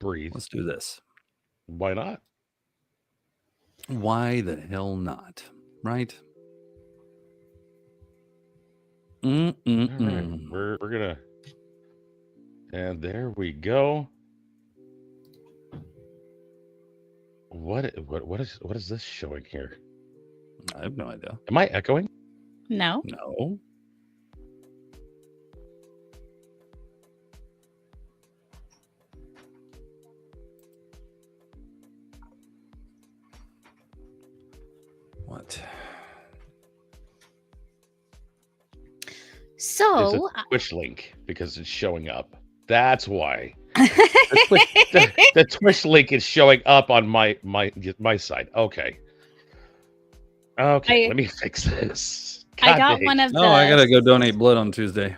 breathe. Let's do this. Why not? Why the hell not? Right? All right, we're gonna, and there we go. What is this showing here? I have no idea. Am I echoing? No. No. What? It's So a Twitch link because it's showing up. That's why. The Twitch link is showing up on my side. Okay. Okay, let me fix this. I got one of the. Oh, I gotta go donate blood on Tuesday.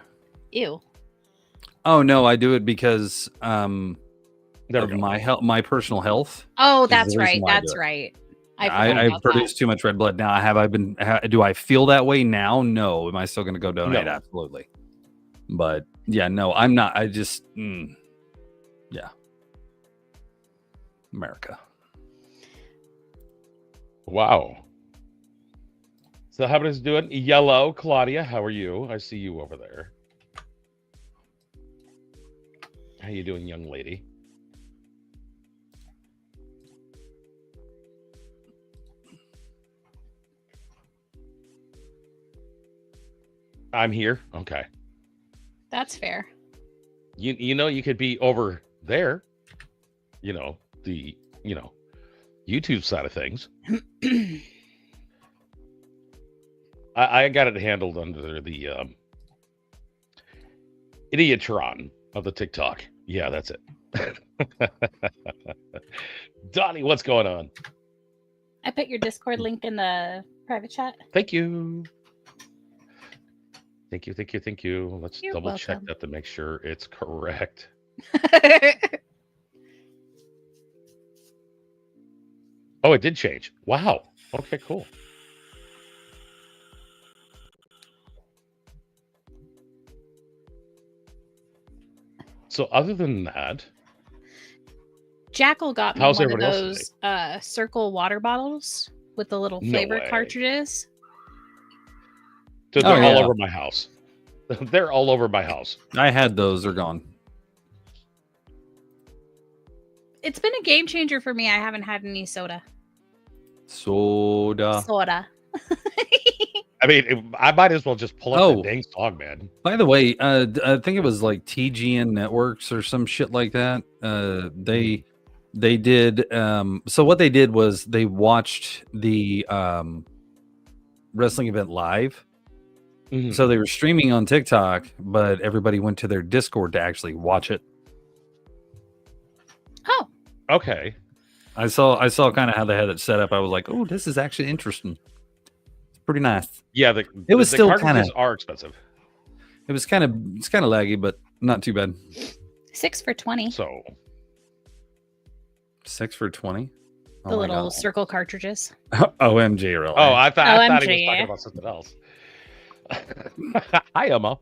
Ew. Oh no, I do it because There we of go. my health, my personal health. Oh, is the that's reason right. why I do That's it. right. I produce too much red blood now. Do I feel that way now? No. Am I still going to go donate? No. Absolutely. But yeah, no, I'm not. I just, yeah. America. Wow. So how is it doing? Yellow, Claudia, how are you? I see you over there. How you doing, young lady? I'm here. Okay. That's fair. You know you could be over there. The YouTube side of things. I got it handled under the Idiotron of the TikTok. Yeah, that's it. Donnie, what's going on? I put your Discord link in the private chat. Thank you. Thank you. Let's You're double check welcome. that to make sure it's correct. Oh, it did change. Wow. Okay, cool. So other than that, Jackal got me How's one of everybody else those circle water bottles with the little No flavor way. cartridges. dude, Oh, they're all yeah. over my house. They're all over my house. I had those. They're gone. It's been a game changer for me. I haven't had any soda. Soda. Soda. I mean, I might as well just pull up Oh. that dang song, man. By the way, I think it was like TGN Networks or some shit like that. They did. So what they did was they watched the wrestling event live. Mhm. So they were streaming on TikTok, but everybody went to their Discord to actually watch it. Oh, Okay. I saw kind of how they had it set up. I was like, oh, this is actually interesting. It's pretty nice. Yeah, It was the still cartridges kinda- are expensive. It's kind of laggy, but not too bad. 6 for 20. So 6 for 20. The little circle cartridges. OMG, really? I thought he was OMG. talking about something else. Hi, Emma.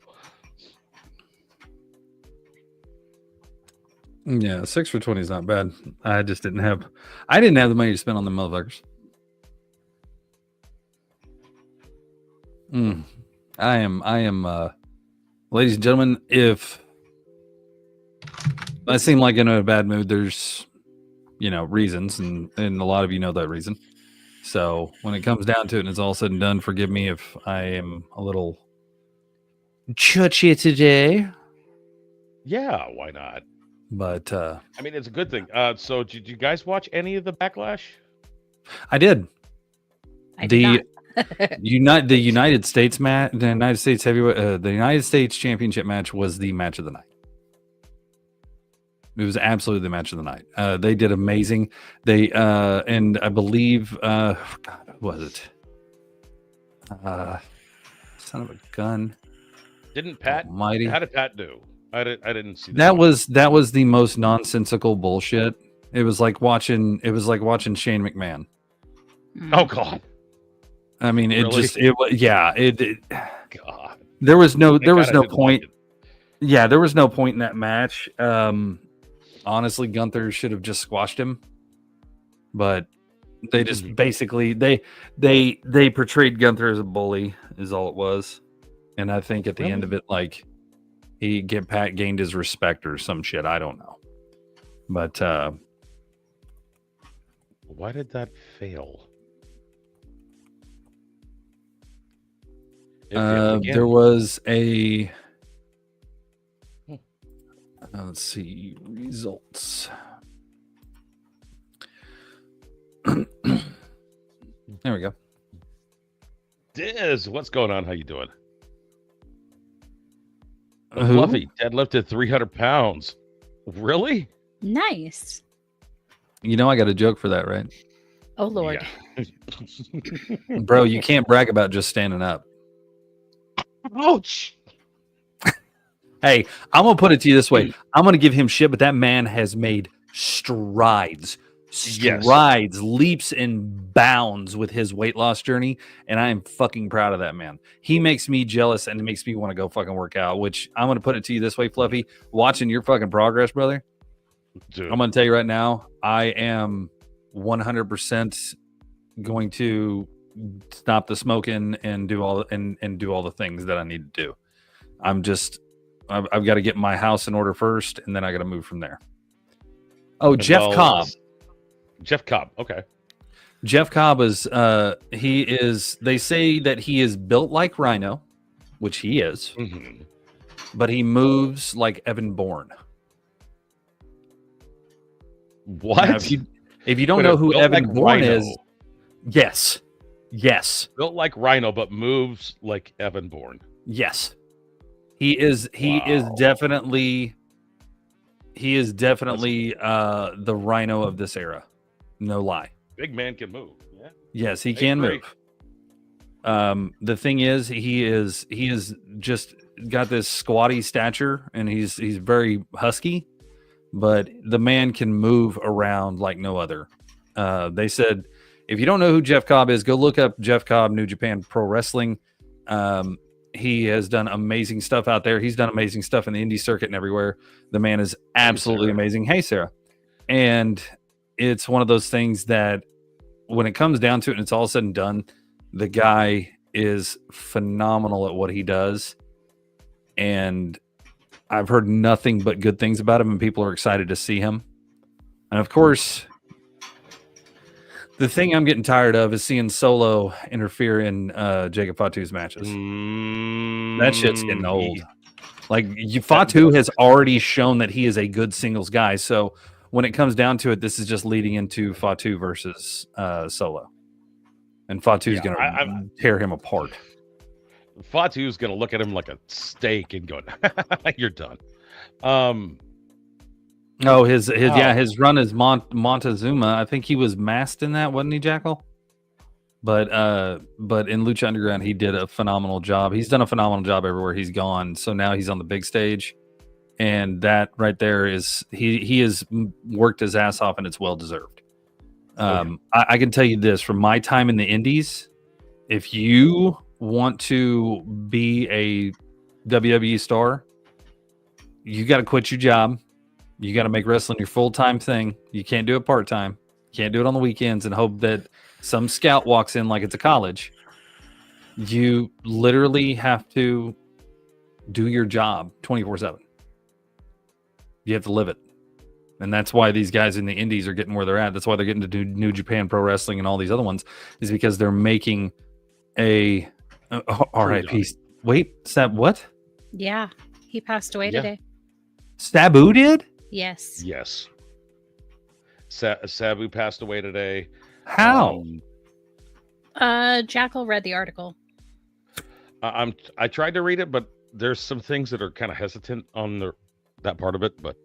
Yeah, 6 for 20 is not bad. I just didn't have the money to spend on the motherfuckers. I am ladies and gentlemen, if I seem like in a bad mood, there's reasons, and a lot of you know that reason. So when it comes down to it and it's all said and done, forgive me if I am a little churchy today. Yeah, why not? But I mean, it's a good thing. So did you guys watch any of the Backlash? I did. I did not. The United States match, the United States heavyweight, the United States Championship match was the match of the night. It was absolutely the match of the night. They did amazing. They and I believe God, who was it? Son of a gun. Didn't Pat? Almighty. How did Pat do? I didn't see That was the most nonsensical bullshit. It was like watching Shane McMahon. Oh God. I mean, Really? God. There was no Thank God I didn't point. like it. Yeah, there was no point in that match. honestly, Gunther should have just squashed him, but they just basically they portrayed Gunther as a bully, is all it was. And I think at the end of it, like Pat gained his respect or some shit. I don't know, but why did that fail? There was a let's see results. There we go. Diz, what's going on? How you doing? Who? Fluffy deadlifted 300 pounds. Really? Nice. You know I got a joke for that, right? Oh Lord. Yeah. Bro, you can't brag about just standing up. Ouch. Hey, I'm going to put it to you this way. I'm going to give him shit, but that man has made strides, leaps and bounds with his weight loss journey, and I am fucking proud of that man. He makes me jealous, and it makes me want to go fucking work out, which I'm going to put it to you this way, Fluffy. Watching your fucking progress, brother, Dude. I'm going to tell you right now, I am 100% going to stop the smoking and do all the things that I need to do. I've got to get my house in order first, and then I got to move from there. Oh, Jeff Cobb. Jeff Cobb. Okay. Jeff Cobb is they say that he is built like Rhino, which he is, but he moves like Evan Bourne. What? Now, if you don't know who Evan Bourne is, yes. Built like Rhino, but moves like Evan Bourne. Yes. He is definitely the Rhino of this era. No lie. Big man can move. Yeah. Yes, he can move. The thing is, he is just got this squatty stature, and he's very husky, but the man can move around like no other. They said, if you don't know who Jeff Cobb is, go look up Jeff Cobb, New Japan Pro Wrestling. He has done amazing stuff out there. He's done amazing stuff in the indie circuit and everywhere. The man is absolutely amazing. Hey, Sarah. And it's one of those things that when it comes down to it and it's all said and done, the guy is phenomenal at what he does. And I've heard nothing but good things about him, and people are excited to see him. And of course, the thing I'm getting tired of is seeing Solo interfere in Jacob Fatu's matches. That shit's getting old. Like, Fatu has already shown that he is a good singles guy. So when it comes down to it, this is just leading into Fatu versus Solo. And Fatu's going to tear him apart. Fatu's going to look at him like a steak and go, you're done. His run is Montezuma. I think he was masked in that, wasn't he, Jackal? But in Lucha Underground, he did a phenomenal job. He's done a phenomenal job everywhere he's gone. So now he's on the big stage, and that right there is he has worked his ass off, and it's well deserved. I can tell you this from my time in the Indies: if you want to be a WWE star, you got to quit your job. You got to make wrestling your full-time thing. You can't do it part-time. You can't do it on the weekends and hope that some scout walks in like it's a college. You literally have to do your job 24/7. You have to live it. And that's why these guys in the indies are getting where they're at. That's why they're getting to do New Japan Pro Wrestling and all these other ones, is because they're making a RIP. Wait, Sab, what? Yeah, he passed away today. Sabu did? Yes. Yes. Sabu passed away today. How? Jackal read the article. I tried to read it, but there's some things that are kind of hesitant on that part of it, but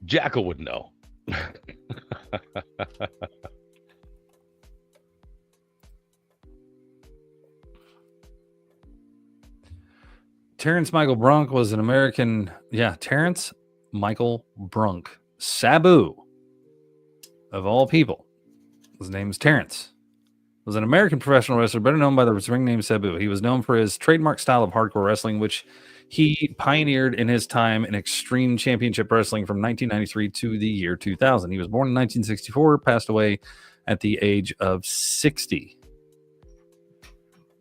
Jackal would know. Terrence Michael Brunk was an American. Yeah, Terrence Michael Brunk. Sabu, of all people. His name is Terrence. Was an American professional wrestler, better known by the ring name Sabu. He was known for his trademark style of hardcore wrestling, which He pioneered in his time in Extreme Championship Wrestling from 1993 to the year 2000. He was born in 1964, passed away at the age of 60.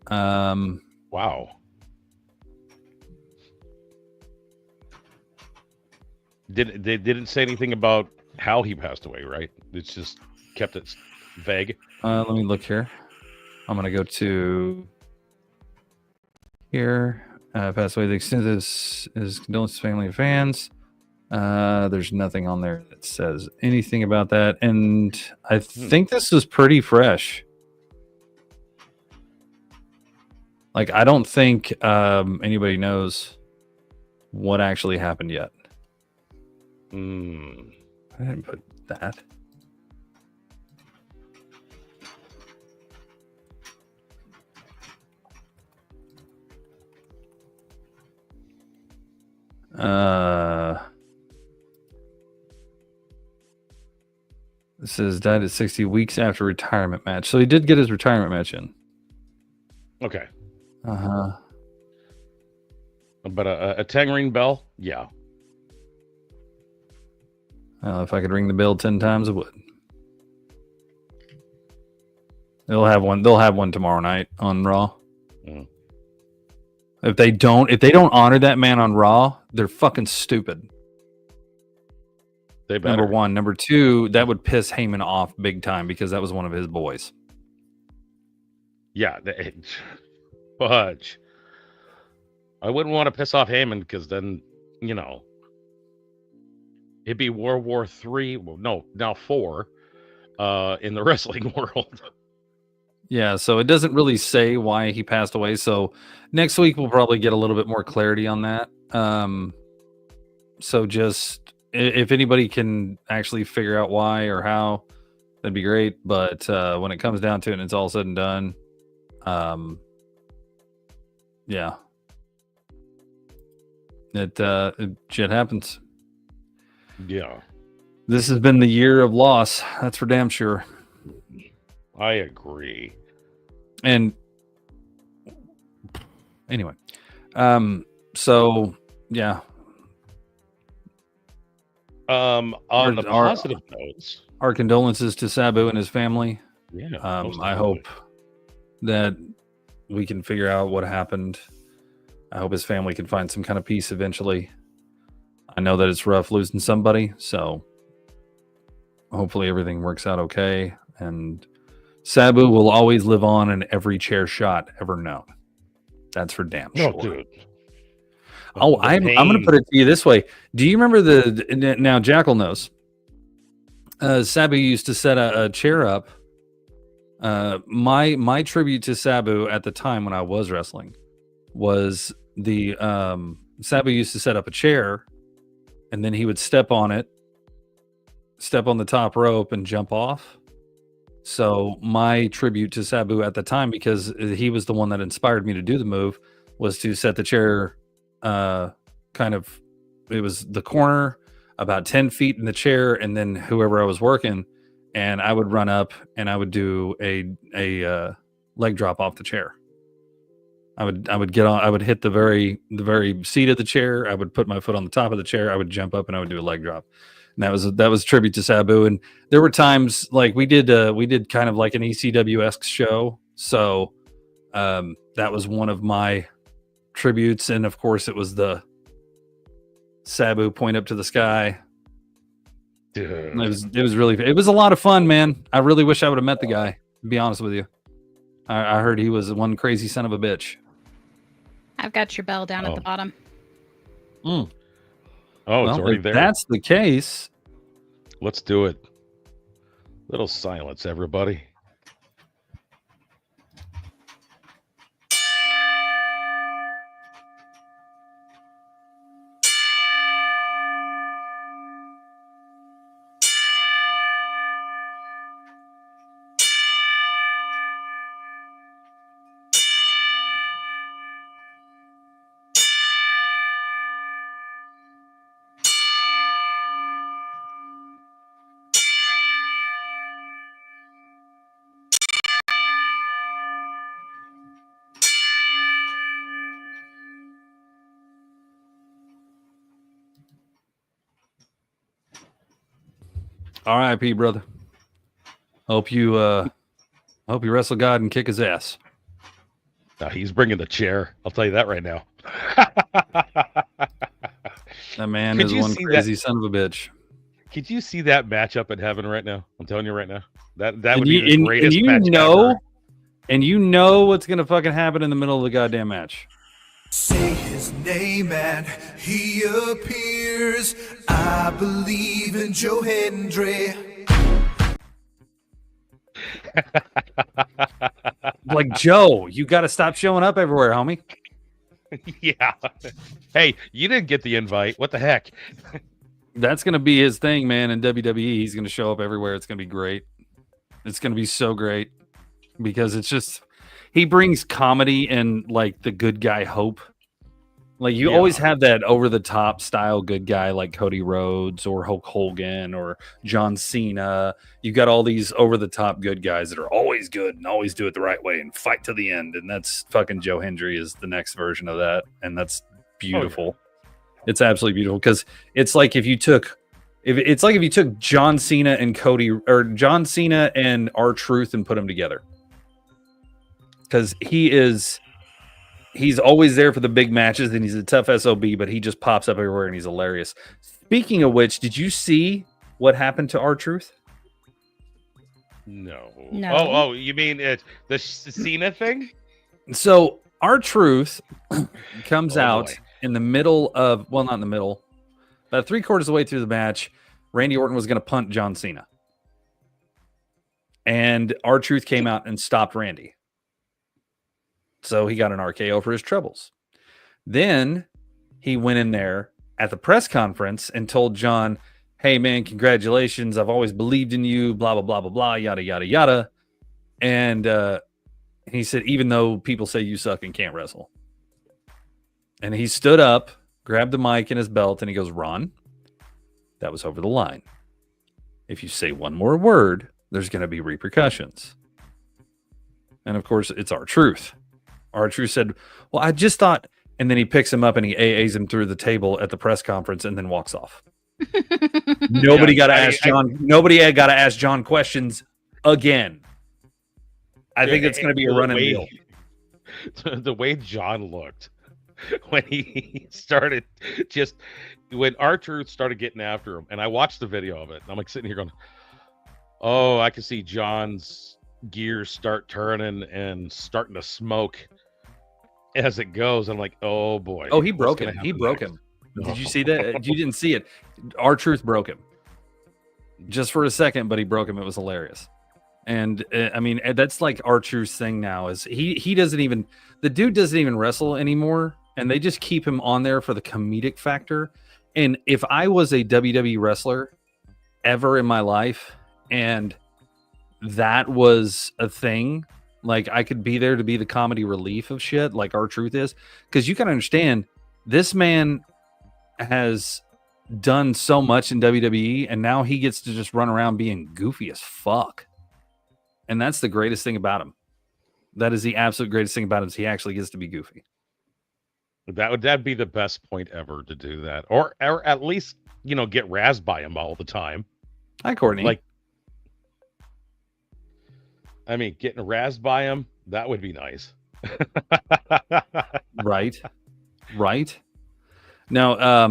Wow. They didn't say anything about how he passed away, right? It's just kept it vague. Let me look here. I'm going to go to here. Passed away. The extent of his condolences to family and fans. There's nothing on there that says anything about that. And I think this is pretty fresh. Like, I don't think anybody knows what actually happened yet. I didn't put that. This says died at 60 weeks after retirement match. So he did get his retirement match in. Okay. Uh-huh. But a Tang ring bell? Yeah. If I could ring the bell 10 times, I would. They'll have one tomorrow night on Raw. If they don't honor that man on Raw, they're fucking stupid. They better. Number one. Number two, that would piss Heyman off big time because that was one of his boys. Yeah. Fudge. I wouldn't want to piss off Heyman because then, it'd be World War III. Well, no, now 4 in the wrestling world. Yeah, so it doesn't really say why he passed away. So next week we'll probably get a little bit more clarity on that. So just if anybody can actually figure out why or how, that'd be great. But when it comes down to it and it's all said and done, yeah, it shit happens. Yeah. This has been the year of loss. That's for damn sure. I agree. And anyway, so yeah. On the positive notes, our condolences to Sabu and his family. Yeah. I hope that we can figure out what happened. I hope his family can find some kind of peace eventually. I know that it's rough losing somebody, so hopefully everything works out okay. And Sabu will always live on in every chair shot ever known. That's for damn sure. No, dude. I'm going to put it to you this way. Do you remember now Jackal knows. Sabu used to set a chair up. My tribute to Sabu at the time when I was wrestling was the Sabu used to set up a chair and then he would step on it, step on the top rope and jump off. So my tribute to Sabu at the time, because he was the one that inspired me to do the move, was to set the chair it was the corner about 10 feet in the chair, and then whoever I was working, and I would run up and I would do a leg drop off the chair. I would get on, I would hit the very seat of the chair, I would put my foot on the top of the chair, I would jump up and I would do a leg drop. And that was a tribute to Sabu. And there were times like we did kind of like an ECW-esque show. So that was one of my tributes. And of course it was the Sabu point up to the sky. Dude. It was a lot of fun, man. I really wish I would have met the guy, to be honest with you. I heard he was one crazy son of a bitch. I've got your bell down at the bottom. Oh, well, it's already there. If that's the case. Let's do it. Little silence, everybody. R.I.P. brother. Hope you wrestle God and kick his ass. No, he's bringing the chair. I'll tell you that right now. That man Could is you one see crazy son of a bitch. Could you see that matchup in heaven right now? I'm telling you right now. That And would you- be the and greatest you match know- ever. And you know what's gonna fucking happen in the middle of the goddamn match. Say his name and he appears. I believe in Joe Hendry. Like, Joe, you got to stop showing up everywhere, homie. Yeah. Hey, you didn't get the invite. What the heck? That's gonna be his thing, man. In WWE, he's gonna show up everywhere. It's gonna be great. It's gonna be so great because it's just he brings comedy and like the good guy hope. Like you Yeah. always have that over the top style good guy like Cody Rhodes or Hulk Hogan or John Cena. You got all these over the top good guys that are always good and always do it the right way and fight to the end. And that's fucking Joe Hendry is the next version of that. And that's beautiful. It's absolutely beautiful because it's like if you took John Cena and Cody or John Cena and R-Truth and put them together. Because he's always there for the big matches and he's a tough SOB, but he just pops up everywhere and he's hilarious. Speaking of which, did you see what happened to R-Truth? No. No. Oh, you mean it the Cena thing? So R-Truth comes Oh, out boy. in the middle of, well, not in the middle, about 3/4 of the way through the match. Randy Orton was going to punt John Cena. And R-Truth came out and stopped Randy. So he got an RKO for his troubles. Then he went in there at the press conference and told John, hey, man, congratulations. I've always believed in you, blah, blah, blah, blah, blah, yada, yada, yada. And he said, even though people say you suck and can't wrestle. And he stood up, grabbed the mic and his belt, and he goes, Ron, that was over the line. If you say one more word, there's going to be repercussions. And of course, it's R-Truth. R-Truth said, well, I just thought, and then he picks him up and he AAs him through the table at the press conference and then walks off. Nobody got to ask John. Nobody got to ask John questions again. I think it's going to be a running deal. The way John looked when he started when R-Truth started getting after him, and I watched the video of it, and I'm like sitting here going, oh, I can see John's gears start turning and starting to smoke as it goes. I'm like, oh boy. Oh, he broke him. He broke him. Did you see that? You didn't see it. R-Truth broke him just for a second, but he broke him. It was hilarious. And I mean, that's like R-Truth's thing now is he doesn't even, the dude doesn't even wrestle anymore. And they just keep him on there for the comedic factor. And if I was a WWE wrestler ever in my life, and that was a thing, like I could be there to be the comedy relief of shit like R-Truth is, because you can understand this man has done so much in WWE and now he gets to just run around being goofy as fuck. And that's the greatest thing about him. That is the absolute greatest thing about him is he actually gets to be goofy. That'd be the best point ever to do that, or at least get razzed by him all the time. Hi, Courtney. Like, I mean, getting razzed by him, that would be nice. Right. Now,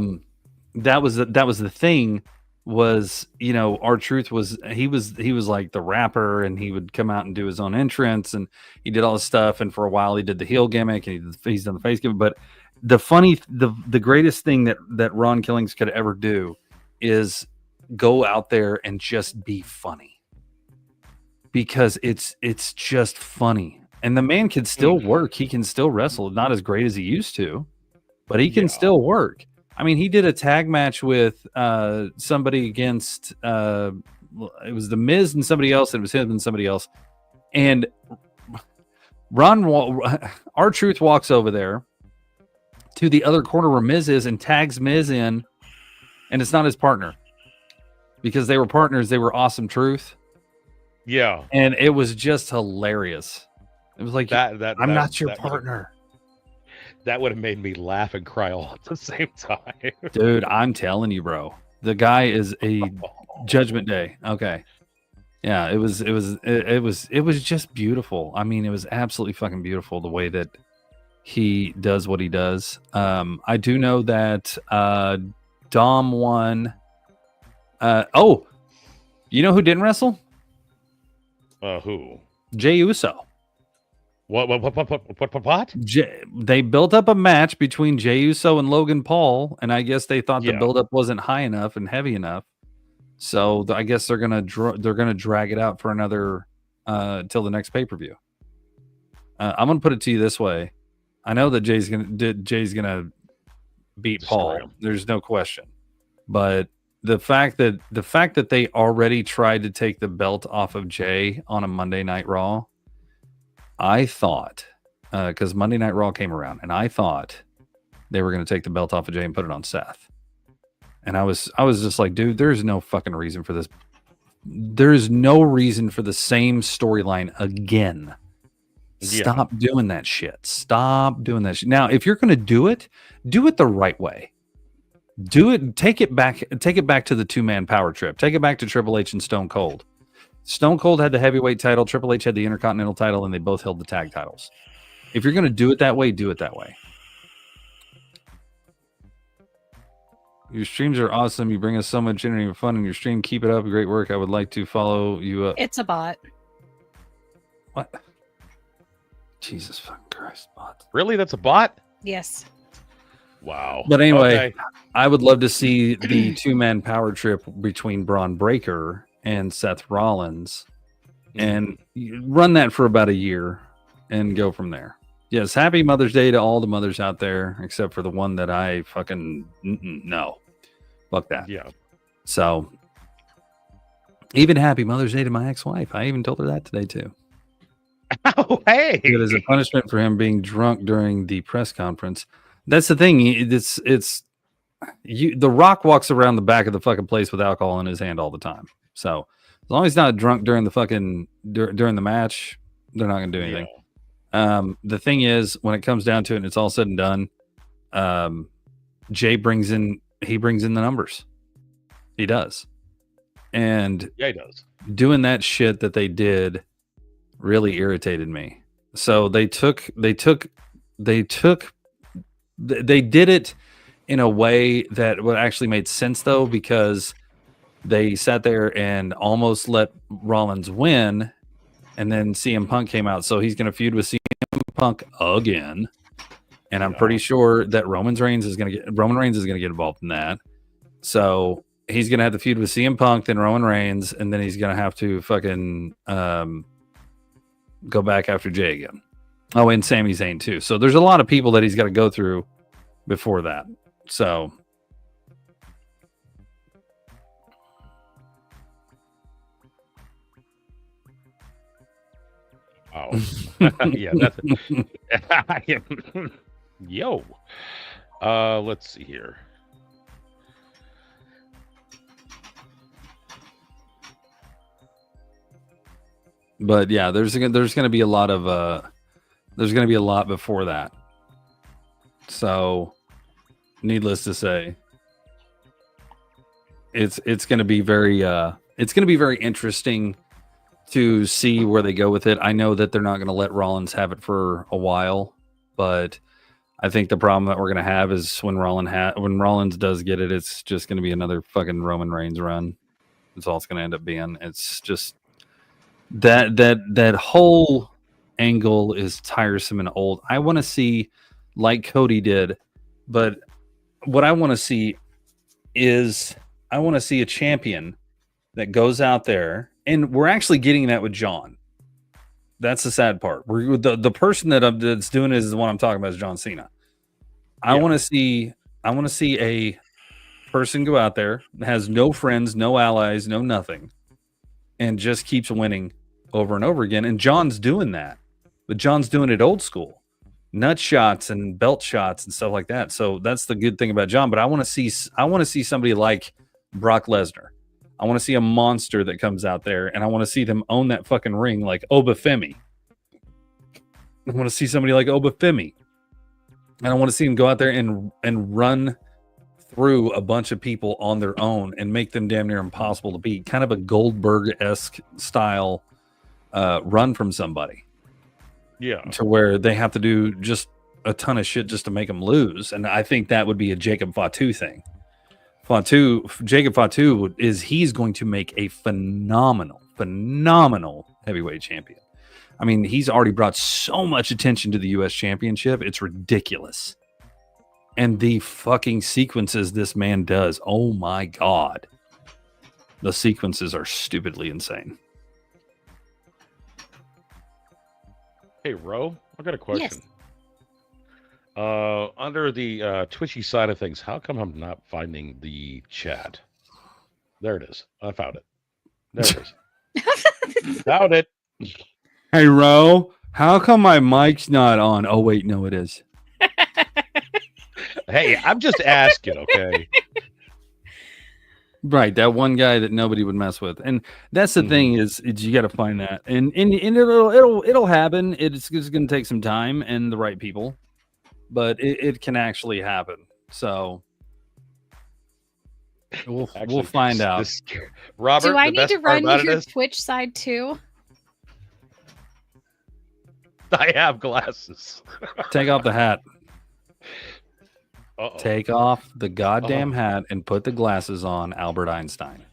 that was the thing was, R-Truth was like the rapper and he would come out and do his own entrance and he did all this stuff. And for a while he did the heel gimmick and he's done the face gimmick. But the greatest thing that Ron Killings could ever do is go out there and just be funny, because it's just funny. And the man can still work. He can still wrestle, not as great as he used to, but he can still work. I mean, he did a tag match with somebody against it was the Miz and somebody else, and it was him and somebody else. And R-Truth walks over there to the other corner where Miz is and tags Miz in, and it's not his partner. Because they were partners, they were Awesome Truth. Yeah. And it was just hilarious. It was like, I'm not your partner. That would have made me laugh and cry all at the same time. Dude, I'm telling you, bro. The guy is Judgment Day. Okay. Yeah, it was just beautiful. I mean, it was absolutely fucking beautiful the way that he does what he does. I do know that Dom won. You know who didn't wrestle? Who? Jey Uso. What? They built up a match between Jey Uso and Logan Paul, and I guess they thought the Yeah. buildup wasn't high enough and heavy enough. So I guess they're gonna drag it out for another till the next pay-per-view. I'm gonna put it to you this way: I know that Jay's gonna beat Destroy Paul. him. There's no question. But the fact that they already tried to take the belt off of Jay on a Monday Night Raw, I thought, because Monday Night Raw came around, and I thought they were going to take the belt off of Jay and put it on Seth. And I was just like, dude, there's no fucking reason for this. There's no reason for the same storyline again. Yeah. Stop doing that shit. Stop doing that shit. Now, if you're going to do it the right way. Do it. Take it back to the 2-man power trip. Take it back to Triple H and Stone Cold. Stone Cold had the heavyweight title. Triple H had the Intercontinental title, and they both held the tag titles. If you're going to do it that way, do it that way. Your streams are awesome. You bring us so much energy and fun in your stream. Keep it up. Great work. I would like to follow you up. It's a bot. What? Jesus fucking Christ, bot. Really? That's a bot? Yes. Wow. But anyway, Okay. I would love to see the 2-man power trip between Braun Breaker and Seth Rollins, and run that for about a year and go from there. Yes, happy Mother's Day to all the mothers out there, except for the one that I fucking no. Fuck that. Yeah. So, even happy Mother's Day to my ex-wife. I even told her that today too. Oh, hey. It is a punishment for him being drunk during the press conference. That's the thing. The Rock walks around the back of the fucking place with alcohol in his hand all the time. So as long as he's not drunk during the fucking during the match, they're not going to do anything. Yeah. The thing is, when it comes down to it, and it's all said and done, Jay brings in the numbers. He does, and Yeah, he does. doing that shit that they did really irritated me. So they did it in a way that would actually made sense though, because they sat there and almost let Rollins win, and then CM Punk came out, so he's going to feud with CM Punk again. And I'm pretty sure that Roman Reigns is going to get involved in that. So he's going to have to feud with CM Punk, then Roman Reigns, and then he's going to have to fucking go back after Jay again. Oh, and Sami Zayn too. So there's a lot of people that he's got to go through before that. So Oh. Yeah, that's Yo. Let's see here. but yeah, there's going to be a lot of there's going to be a lot before that. So needless to say, it's going to be very interesting to see where they go with it. I know that they're not going to let Rollins have it for a while, but I think the problem that we're going to have is when Rollins does get it, it's just going to be another fucking Roman Reigns run. That's all it's going to end up being. It's just that whole angle is tiresome and old. I want to see like Cody did, but what I want to see is a champion that goes out there, and we're actually getting that with John. That's the sad part. We're the person that's doing it is the one I'm talking about is John Cena. I want to see a person go out there, has no friends, no allies, no nothing, and just keeps winning over and over again. And John's doing that, but John's doing it old school, nut shots and belt shots and stuff like that. So that's the good thing about John. But I want to see somebody like Brock Lesnar. I want to see a monster that comes out there, and I want to see them own that fucking ring like Obafemi. I want to see somebody like Obafemi. And I want to see him go out there and run through a bunch of people on their own and make them damn near impossible to beat. Kind of a Goldberg-esque style run from somebody. Yeah. To where they have to do just a ton of shit just to make them lose. And I think that would be a Jacob Fatu thing. Jacob Fatu he's going to make a phenomenal heavyweight champion. I mean, he's already brought so much attention to the U.S. Championship. It's ridiculous. And the fucking sequences this man does. Oh my God. The sequences are stupidly insane. Hey, Ro, I got a question. Yes. Under the Twitchy side of things, how come I'm not finding the chat? There it is. I found it. There it is. Found it. Hey, Ro, how come my mic's not on? Oh, wait, no, it is. Hey, I'm just asking, okay? Right, that one guy that nobody would mess with, and that's the thing is you got to find that, and it'll happen. It's going to take some time and the right people, but it can actually happen. So we'll find out. Robert, do I the need best to part run about it your is Twitch side too? I have glasses. Take off the hat. Uh-oh. Take off the goddamn hat and put the glasses on, Albert Einstein.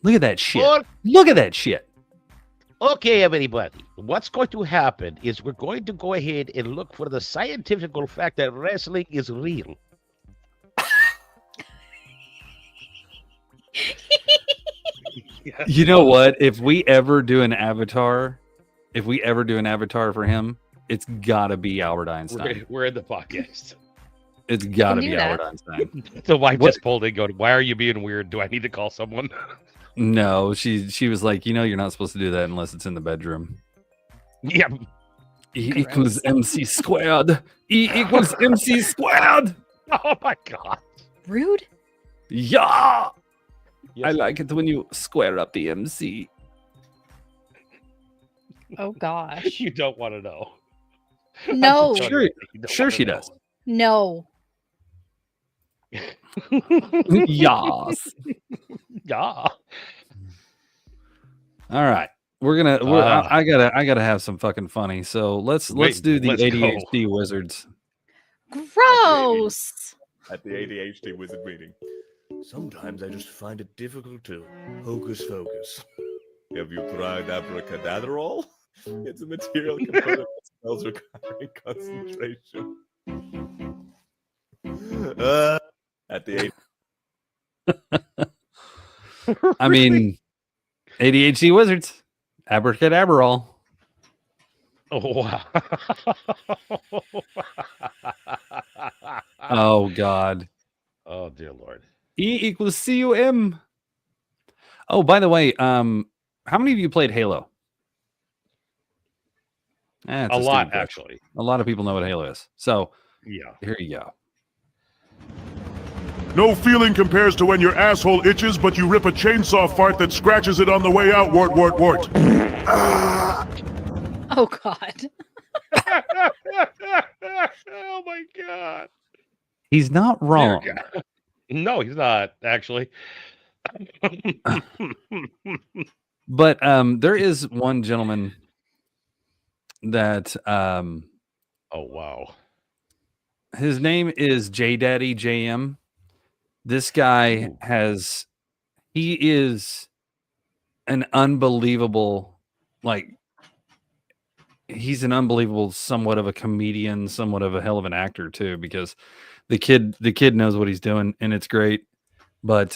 Look at that shit. Look at that shit. Okay, everybody. What's going to happen is we're going to go ahead and look for the scientific fact that wrestling is real. You know what? If we ever do an avatar for him, it's got to be Albert Einstein. We're in the podcast. It's got to I knew be that. Albert Einstein. The wife What? just pulled in going, why are you being weird? Do I need to call someone? No, she was like, you're not supposed to do that unless it's in the bedroom. Yeah. E equals MC squared. E equals MC squared. Oh, my God. Rude. Yeah. Yes. I like it when you square up the MC. Oh gosh. You don't want to know. No. Sure, You don't sure wanna she know. does. No. Yes. Yeah. All right. I gotta have some fucking funny. So let's do the let's go. ADHD wizards. Gross. At the ADHD wizard meeting. Sometimes I just find it difficult to hocus focus. Have you tried abracadaderol? It's a material component that spells requiring concentration. At the I mean, ADHD wizards, abracadabrol. Oh, wow. Oh God. Oh, dear Lord. E equals CUM. Oh, by the way, how many of you played Halo? It's A lot, stupid question. actually. A lot of people know what Halo is. So Yeah. here you go. No feeling compares to when your asshole itches, but you rip a chainsaw fart that scratches it on the way out, wart, wart, wart. Oh God. Oh, my God. He's not wrong. Dear God. No, he's not, actually. But there is one gentleman that Oh, wow. his name is J Daddy JM. This guy he is an unbelievable, he's an unbelievable somewhat of a comedian, somewhat of a hell of an actor too, because the kid knows what he's doing and it's great. But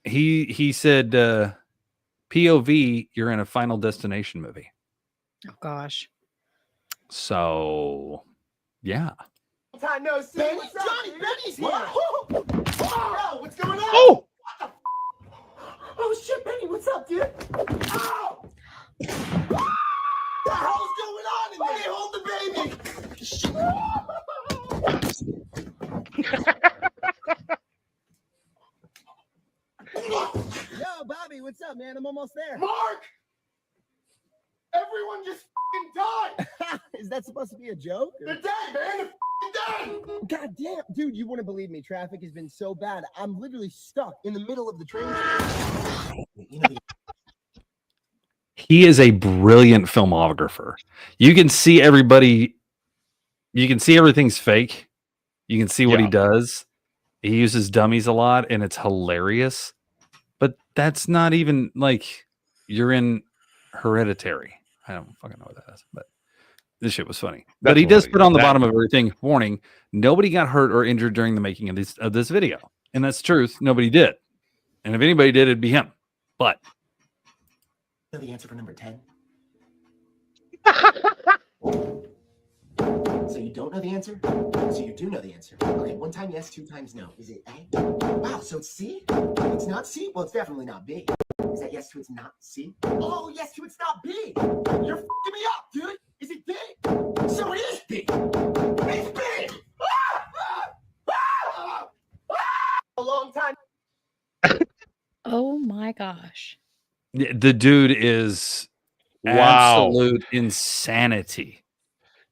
he said POV, you're in a Final Destination movie. Oh gosh. So yeah. Time no see. What's up, Johnny Benny's here. Bro, what's going on? Oh! Oh shit, Benny, what's up, dude? Ow! What the hell's going on in there? Hey, hold the baby. Yo, Bobby, what's up, man? I'm almost there. Mark! Everyone just that supposed to be a joke? They're dead, man. They're dead. God damn, dude, you wouldn't believe me. Traffic has been so bad. I'm literally stuck in the middle of the train. He is a brilliant filmographer. You can see everybody. You can see everything's fake. You can see what he does. He uses dummies a lot, and it's hilarious. But that's not even like you're in Hereditary. I don't fucking know what that is, but this shit was funny. But he does put on the bottom of everything, warning, nobody got hurt or injured during the making of this video. And that's the truth. Nobody did. And if anybody did, it'd be him. But Know the answer for number 10? So you don't know the answer? So you do know the answer. Okay, 1 time yes, 2 times no. Is it A? Wow, so it's C? It's not C? Well, it's definitely not B. Is that yes to it's not C? Oh, yes to it's not B. You're f***ing me up, dude. Is it D? So it is B. It's B. A long time. Oh my gosh. the dude is absolute insanity.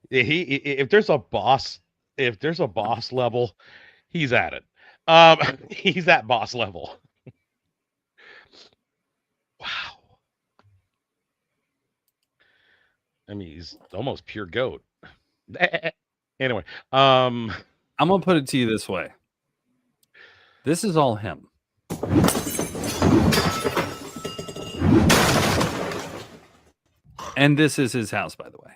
If there's a boss level, he's at it. He's at boss level. Wow. I mean, he's almost pure goat. Anyway, I'm gonna put it to you this way. This is all him. And this is his house, by the way.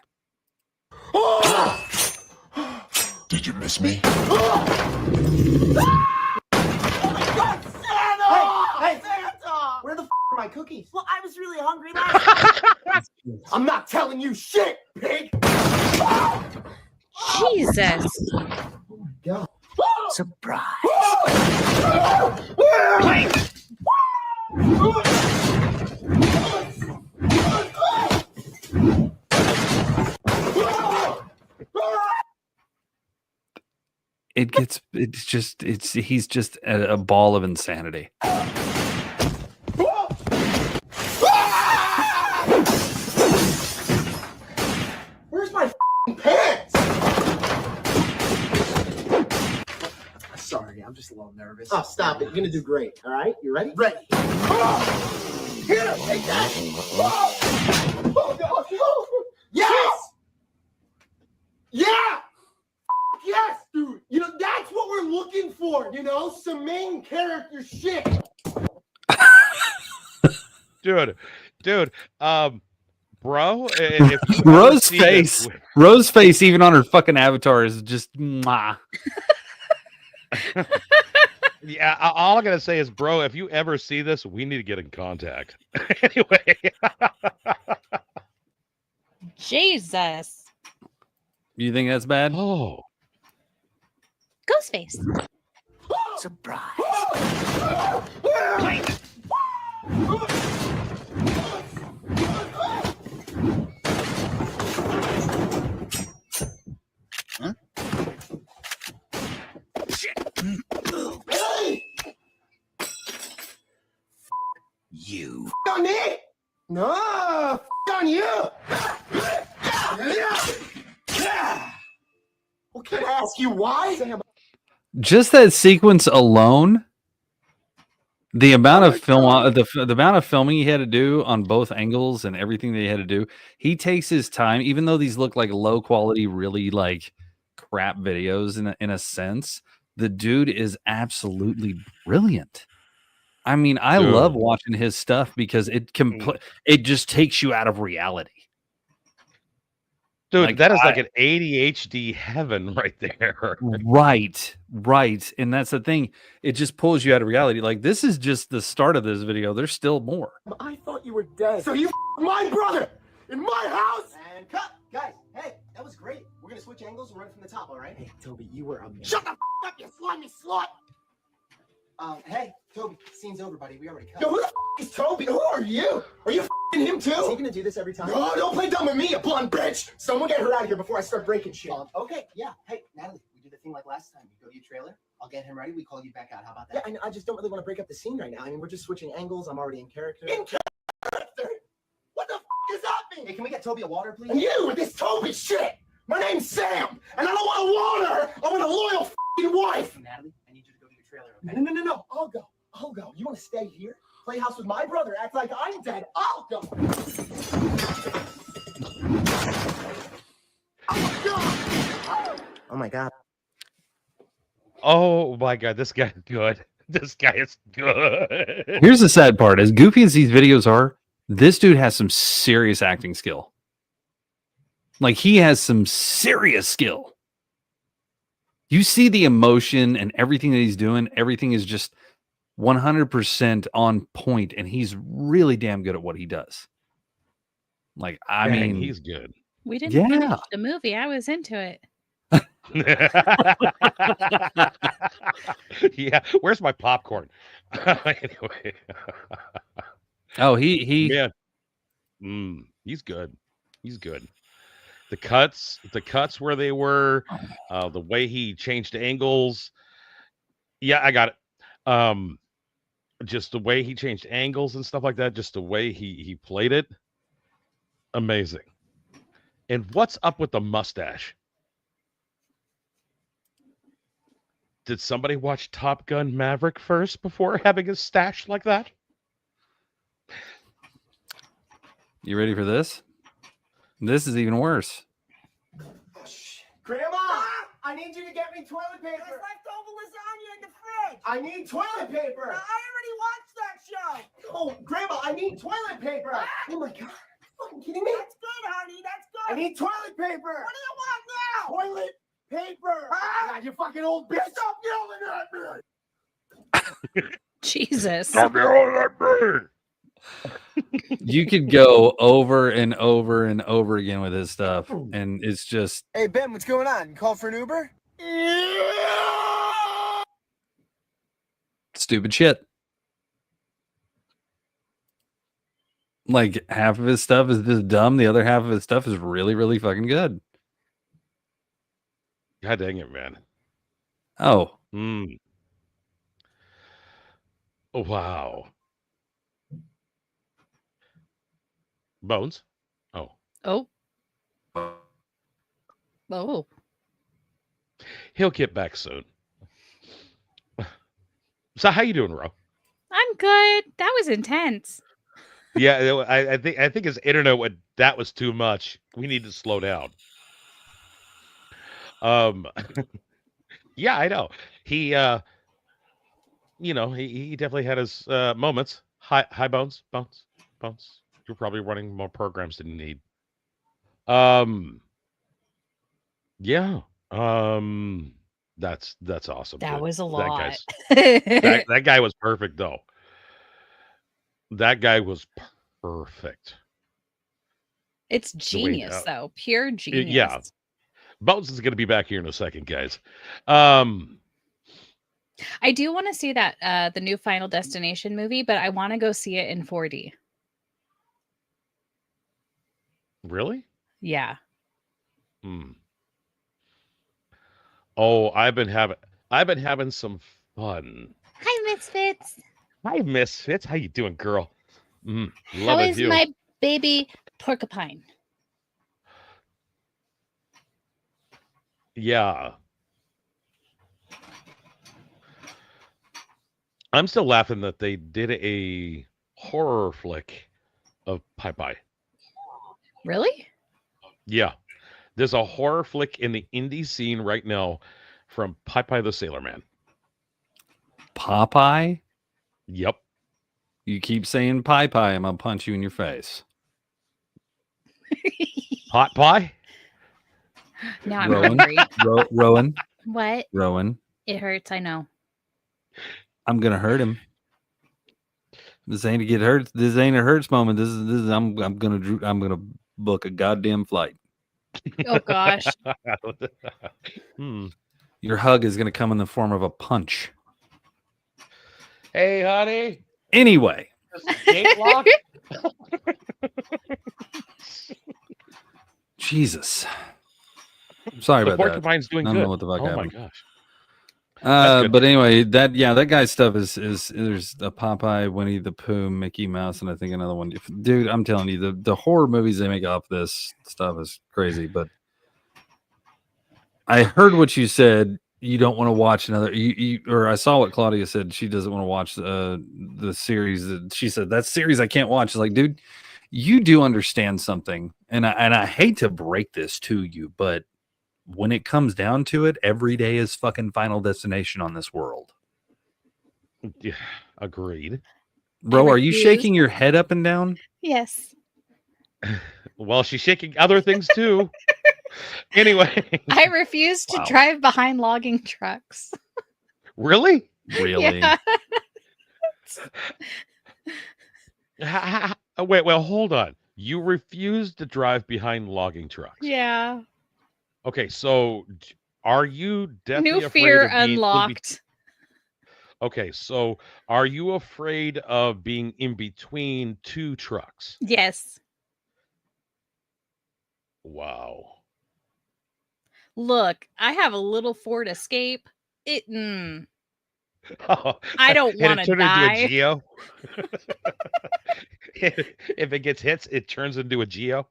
Did you miss me? Hey, Santa! Where the f are my cookies? Well, I was really hungry last I'm not telling you shit, pig! Jesus. Oh my god. Surprise! He's just a ball of insanity. Where's my pants? Sorry, I'm just a little nervous. Oh, stop it. You're gonna do great. All right? You ready? Ready. Here, take that. Yes! Yeah! Yes, dude. You know, that's what we're looking for, you know? Some main character shit. dude, bro, if you Rose face, Rose face, even on her fucking avatar is just mwah. Yeah, all I'm gonna say is, bro, if you ever see this, we need to get in contact. Anyway. Jesus. You think that's bad? Oh. Ghostface. Surprise. Huh? Shit. You. On me? No, on you. Well, can I ask you why? Just that sequence alone, the amount of the amount of filming he had to do on both angles and everything that he had to do, he takes his time, even though these look like low quality, really like crap videos in a sense. The dude is absolutely brilliant. I mean, I love watching his stuff because it just takes you out of reality. Dude, like, that is like an ADHD heaven right there. Right. And that's the thing. It just pulls you out of reality. Like, this is just the start of this video. There's still more. I thought you were dead. So you my brother in my house? And cut. Guys, hey, that was great. We're going to switch angles and run from the top, all right? Hey, Toby, you were amazing. Shut the up, you slimy slut! Hey, Toby, scene's over, buddy. We already cut. Yo, who the is Toby? Who are you? Are you him too? Is he gonna do this every time? No, don't play dumb with me, you blonde bitch! Someone get her out of here before I start breaking shit. Okay, yeah. Hey, Natalie, we do the thing like last time. You go to your trailer, I'll get him ready, we call you back out. How about that? Yeah, I just don't really want to break up the scene right now. I mean, we're just switching angles. I'm already in character. In character? What the is that mean? Hey, can we get Toby a water, please? And you with this Toby shit! My name's Sam, and I don't want a loner. I want a loyal f***ing wife. Natalie, I need you to go to your trailer. Okay? No. I'll go. You want to stay here? Play house with my brother? Act like I'm dead? I'll go. Oh my god. Oh my god, this guy's good. This guy is good. Here's the sad part: as goofy as these videos are, this dude has some serious acting skill. Like, he has some serious skill. You see the emotion and everything that he's doing. Everything is just 100% on point, and he's really damn good at what he does. Like, I mean, he's good. We didn't Yeah. finish the movie. I was into it. Yeah, where's my popcorn? Anyway. oh, he Man. He's good. He's good. The cuts where they were, the way he changed angles. Yeah, I got it. Just the way he changed angles and stuff like that, just the way he played it. Amazing. And what's up with the mustache? Did somebody watch Top Gun Maverick first before having a stash like that? You ready for this? This is even worse. Grandma, I need you to get me toilet paper. There's leftover lasagna in the fridge. I need toilet paper. I already watched that show. Oh, Grandma, I need toilet paper. Oh my god. Fucking kidding me? That's good, honey. That's I good. need toilet paper. What do you want now? Toilet paper. God, you fucking old bitch. Stop yelling at me. Jesus. Stop yelling at me! You could go over and over and over again with his stuff, and it's just Hey, Ben, what's going on? You call for an Uber? stupid shit. Like, half of his stuff is just dumb. The other half of his stuff is really, really fucking good. God dang it, man. Oh, Oh, wow. Bones? Oh. Oh. Oh. He'll get back soon. So how you doing, Ro? I'm good. That was intense. Yeah, I think his internet that was too much. We need to slow down. Yeah, I know. He he definitely had his moments. Hi Bones. You're probably running more programs than you need. Yeah. That's awesome. That dude. was a That lot. guy's that guy was perfect though. That guy was perfect. It's way- genius, though. Pure genius. yeah. Bones is going to be back here in a second, guys. I do want to see that the new Final Destination movie, but I want to go see it in 4D. Really? Yeah. Oh, I've been having some fun. Hi, Misfits. Hi, Misfits. How you doing, girl? How Loving is you. my baby porcupine? Yeah. I'm still laughing that they did a horror flick of Popeye. Really? Yeah. There's a horror flick in the indie scene right now from Popeye the Sailor Man. Popeye? Yep. You keep saying pie, I'm gonna punch you in your face. Hot pie? Now I'm Rowan, hungry. Rowan, What? Rowan. It hurts, I know. I'm gonna hurt him. This ain't a get hurt. This ain't a hurts moment. This is. I'm gonna book a goddamn flight. Oh gosh. Your hug is gonna come in the form of a punch. Hey, honey. Anyway, Gate lock? Jesus. Sorry The about that. porcupine's doing I don't good. know what the fuck Oh my happened. gosh. That's good. But anyway, that guy's stuff is there's a Popeye, Winnie the Pooh, Mickey Mouse, and I think another one. Dude, I'm telling you, the horror movies they make off this stuff is crazy. But I heard what you said. You don't want to watch another. Or I saw what Claudia said. She doesn't want to watch the series. She said that series I can't watch. It's like, dude, you do understand something, and I hate to break this to you, but when it comes down to it, every day is fucking Final Destination on this world. Yeah, agreed. Bro, are you refuse. shaking your head up and down? Yes. Well, she's shaking other things too. Anyway, I refuse to Wow. drive behind logging trucks. really? Really? Yeah. Wait, well, hold on. You refuse to drive behind logging trucks. Yeah. Okay, so are you deathly New afraid fear of being unlocked. Okay, so are you afraid of being in between two trucks? Yes. Wow. Look, I have a little Ford Escape. I I don't want to turn die. into a Geo. If it gets hits, it turns into a Geo.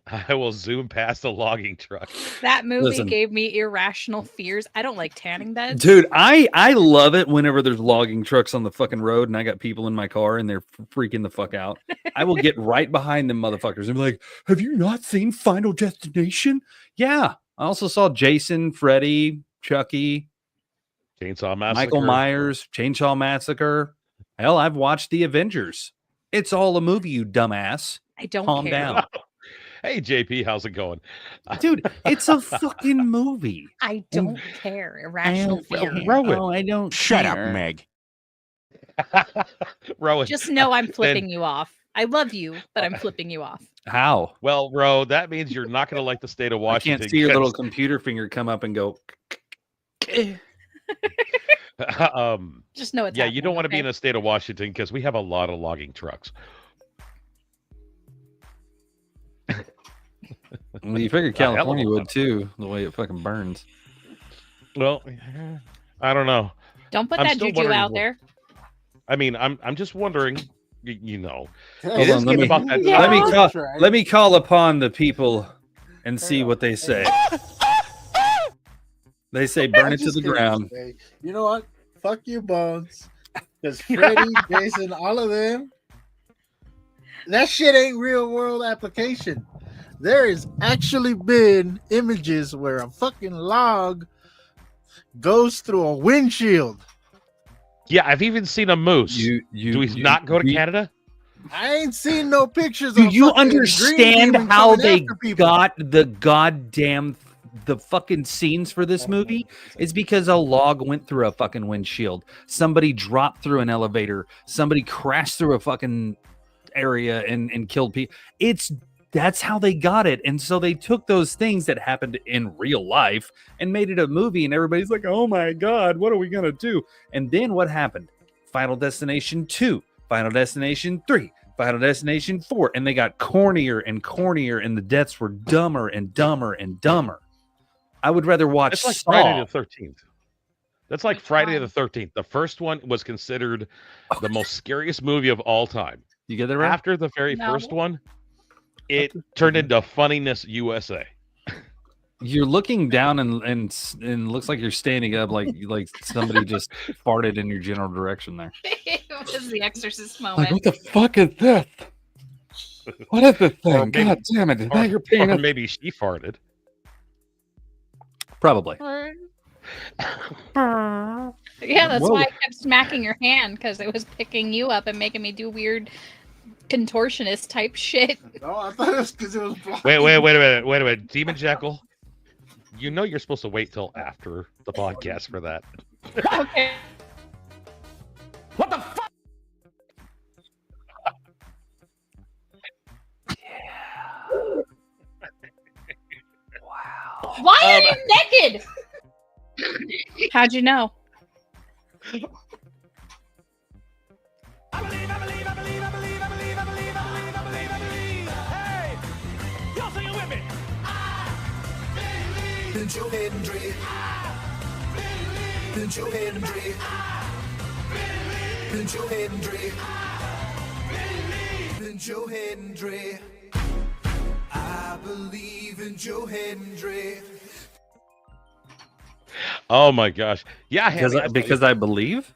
I will zoom past the logging truck. That movie Listen. gave me irrational fears. I don't like tanning beds. Dude, I love it whenever there's logging trucks on the fucking road and I got people in my car and they're freaking the fuck out. I will get right behind them motherfuckers and be like, have you not seen Final Destination? Yeah. I also saw Jason, Freddy, Chucky, Chainsaw Massacre. Michael Myers, Chainsaw Massacre. Hell, I've watched The Avengers. It's all a movie, you dumbass. I don't Calm care. down. Hey, JP, how's it going? Dude, it's a fucking movie. I don't care. Irrational fear. Rowan. I don't Shut up, care. Meg. Rowan. Just know I'm flipping you off. I love you, but I'm flipping you off. How? Well, Ro, that means you're not going to like the state of I Washington. can't see your little because, computer finger come up and go. Just know it's yeah, you don't happening, want to be okay? in a state of Washington because we have a lot of logging trucks. Well, you figure A hell of a California lot. would too, the way it fucking burns. Well, I don't know. Don't put I'm that still juju wondering out wh- there. I mean, I'm just wondering. You know, Hold it is on, getting about that. Yeah. let me call upon the people and see what they say. They say burn it to the ground. You know what? Fuck you, Bones. Because Freddy, Jason, all of them, that shit ain't real world application. There has actually been images where a fucking log goes through a windshield. Yeah, I've even seen a moose. Do we not go to Canada? I ain't seen no pictures. Do of you fucking understand Green Demon how coming they after people. got the fucking scenes for this movie? It's because a log went through a fucking windshield. Somebody dropped through an elevator. Somebody crashed through a fucking area and killed people. That's how they got it. And so they took those things that happened in real life and made it a movie. And everybody's like, oh my God, what are we going to do? And then what happened? Final Destination 2, Final Destination 3, Final Destination 4. And they got cornier and cornier, and the deaths were dumber and dumber and dumber. I would rather watch It's like Saw. Friday the 13th. That's like Friday the 13th. The first one was considered the most scariest movie of all time. You get that right? After the very No. first one, it turned into Funniness USA. You're looking down and looks like you're standing up like somebody just farted in your general direction there. It was the Exorcist Like, moment. what the fuck is this? What is this Or thing? maybe- God damn it. Is Or, that your or penis? maybe she farted. Probably. Yeah, that's Whoa. why I kept smacking your hand, because it was picking you up and making me do weird contortionist type shit. No, I thought it was because it was blocked. Wait a minute. Demon Jekyll, you know you're supposed to wait till after the podcast for that. Okay. What the fuck? Why are you naked? How'd you know? Hey! Y'all sing it with me! Then Joe Hendry. Then Joe Hendry. Then Joe Hendry. Then Joe Hendry. believe in Joe Hendry. Oh my gosh. Yeah, Because I believe?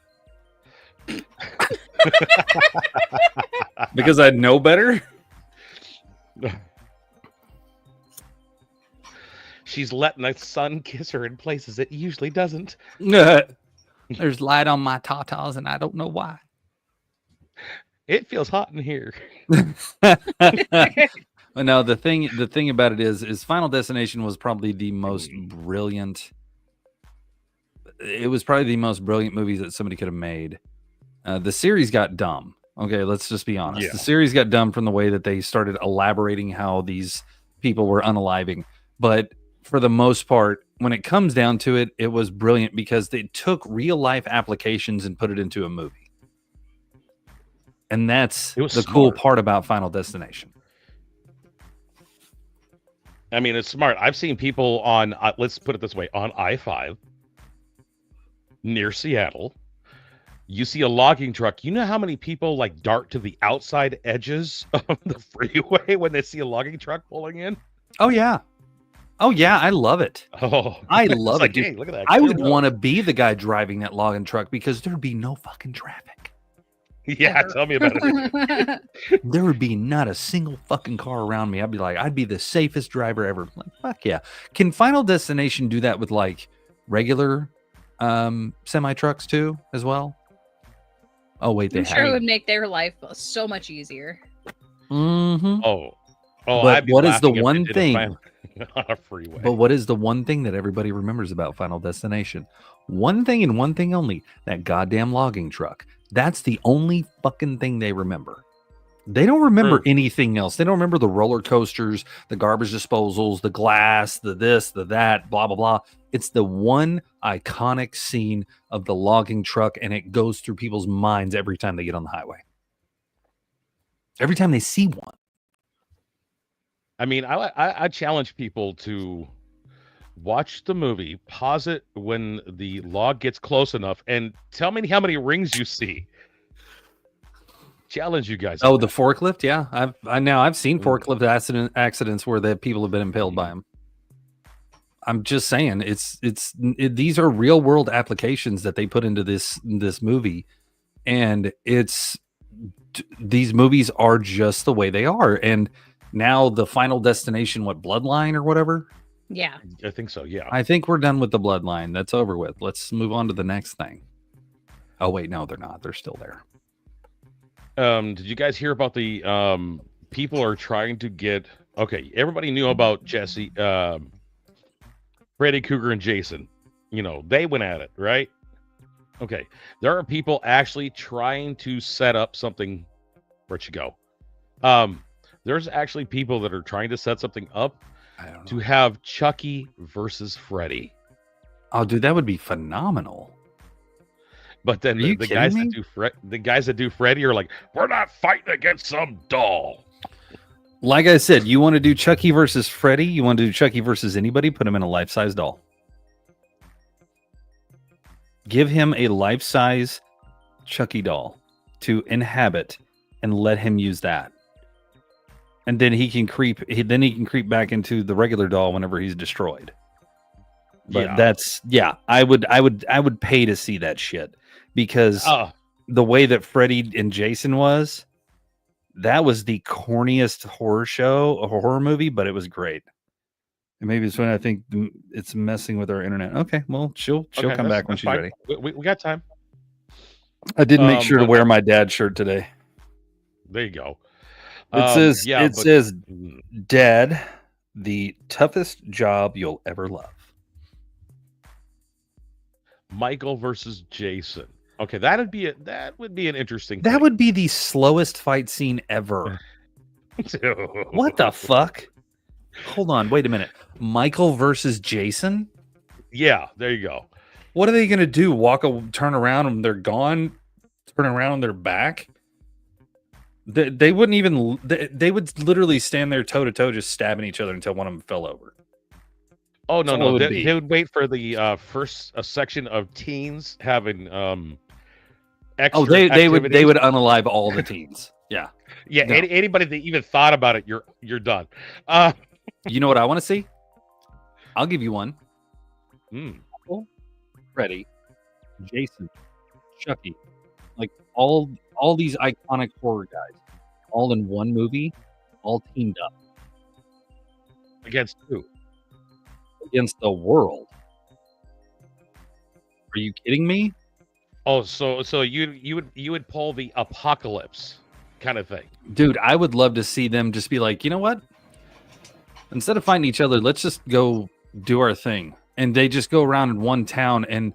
Because I know better? She's letting the sun kiss her in places it usually doesn't. There's light on my tatas and I don't know why. It feels hot in here. But no, the thing about it is Final Destination was probably the most brilliant. It was probably the most brilliant movies that somebody could have made. The series got dumb. Okay, let's just be honest. Yeah. The series got dumb from the way that they started elaborating how these people were unaliving. But for the most part, when it comes down to it, it was brilliant because they took real life applications and put it into a movie. And that's the cool part about Final Destination. I mean, it's smart. I've seen people on, let's put it this way, on I-5 near Seattle. You see a logging truck. You know how many people like dart to the outside edges of the freeway when they see a logging truck pulling in? Oh, yeah. Oh, yeah. I love it. Oh, I love it. Like, Dude. hey, look at that. I would want to be the guy driving that logging truck because there'd be no fucking traffic. Yeah, tell me about it. There would be not a single fucking car around me. I'd be the safest driver ever. Like, fuck yeah. Can Final Destination do that with like regular semi trucks too as well? Oh wait, I'm sure it would make their life so much easier. Mm-hmm. Oh, but what is the one thing on a freeway? But what is the one thing that everybody remembers about Final Destination? One thing and one thing only: that goddamn logging truck. That's the only fucking thing they remember. They don't remember anything else. They don't remember the roller coasters, the garbage disposals, the glass, the this, the that, blah, blah, blah. It's the one iconic scene of the logging truck, and it goes through people's minds every time they get on the highway. Every time they see one. I mean, I challenge people to watch the movie, pause it when the log gets close enough, and tell me how many rings you see. Challenge you guys. Oh, the forklift? Yeah, I've seen forklift accidents where the people have been impaled by them. I'm just saying, these are real world applications that they put into this movie, and these movies are just the way they are. And now the Final Destination, Bloodline or whatever. Yeah, I think so. Yeah, I think we're done with the Bloodline. That's over with. Let's move on to the next thing. Oh wait, no, they're not. They're still there. Did you guys hear about the people are trying to get? Okay, everybody knew about Jesse, Freddy Krueger, and Jason. You know, they went at it, right? Okay, there are people actually trying to set up something. Where'd you go? There's actually people that are trying to set something up to have Chucky versus Freddy. Oh, dude, that would be phenomenal. But then the guys that do Freddy are like, we're not fighting against some doll. Like I said, you want to do Chucky versus Freddy? You want to do Chucky versus anybody? Put him in a life-size doll. Give him a life-size Chucky doll to inhabit, and let him use that. And then he can creep. Then he can creep back into the regular doll whenever he's destroyed. But I would pay to see that shit, because the way that Freddy and Jason was, that was the corniest horror movie, but it was great. And maybe it's when I think it's messing with our internet. Okay, well, she'll come back when she's ready. We got time. I did make sure to wear my dad's shirt today. There you go. It says, Dad, the toughest job you'll ever love. Michael versus Jason. Okay, that would be an interesting That thing. would be the slowest fight scene ever. What the fuck? Hold on, wait a minute. Michael versus Jason? Yeah, there you go. What are they gonna do? Turn around and they're gone? Turn around and they're back? They wouldn't even. They would literally stand there toe to toe, just stabbing each other until one of them fell over. Oh no! They would wait for the first section of teens having extra. They would unalive all the teens. Yeah. Yeah. No. Anybody that even thought about it, you're done. You know what I want to see? I'll give you one. Mm. Freddy, Jason, Chucky, like all these iconic horror guys, all in one movie, all teamed up Against who? against the world. Are you kidding me? Oh, so you would pull the apocalypse kind of thing. Dude, I would love to see them just be like, you know what? Instead of fighting each other, let's just go do our thing. And they just go around in one town, and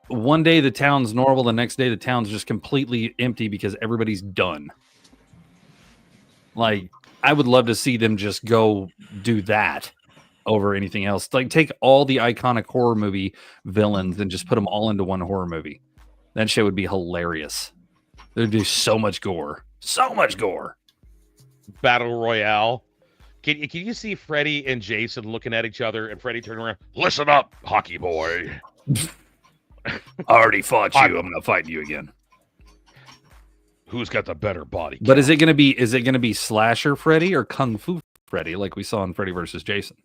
one day the town's normal, the next day the town's just completely empty because everybody's done. Like, I would love to see them just go do that over anything else. Like, take all the iconic horror movie villains and just put them all into one horror movie. That shit would be hilarious. There'd be so much gore. So much gore. Battle Royale. Can you see Freddy and Jason looking at each other and Freddy turning around? Listen up, hockey boy. I already fought you. I'm not fighting you again. Who's got the better body? But is it gonna be slasher Freddy or Kung Fu Freddy like we saw in Freddy versus Jason?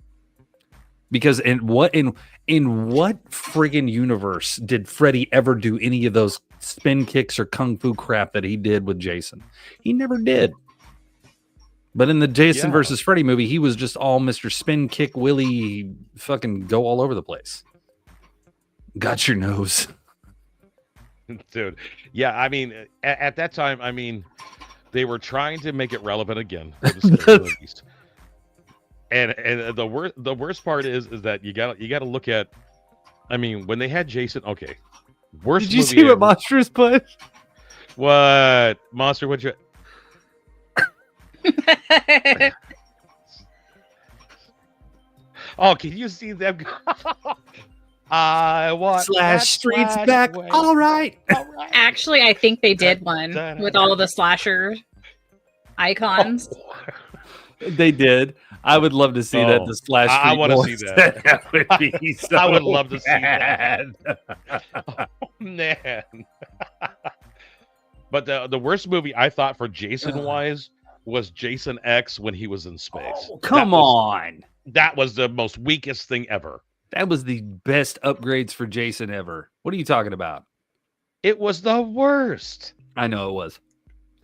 Because in what friggin' universe did Freddy ever do any of those spin kicks or kung fu crap that he did with Jason? He never did. But in the Jason versus Freddy movie, he was just all Mr. Spin Kick Willie, fucking go all over the place. Got your nose. Dude. Yeah, I mean, at that time, I mean, they were trying to make it relevant again for the scary movies. And the worst part is that you gotta look at, I mean, when they had Jason, okay. Worst Did you movie see what ever. Monsters put? What? Monster, what'd you... Oh, can you see them? I want Slash Streets back. All right. Actually, I think they did one with all the slasher icons. They did. I would love to see that. The Slash I Street want to Boys. see that. That would be so I would love to see bad. that. Oh, man. But the worst movie I thought for Jason wise was Jason X when he was in space. Oh, come on. That was the most weakest thing ever. That was the best upgrades for Jason ever. What are you talking about? It was the worst. I know it was.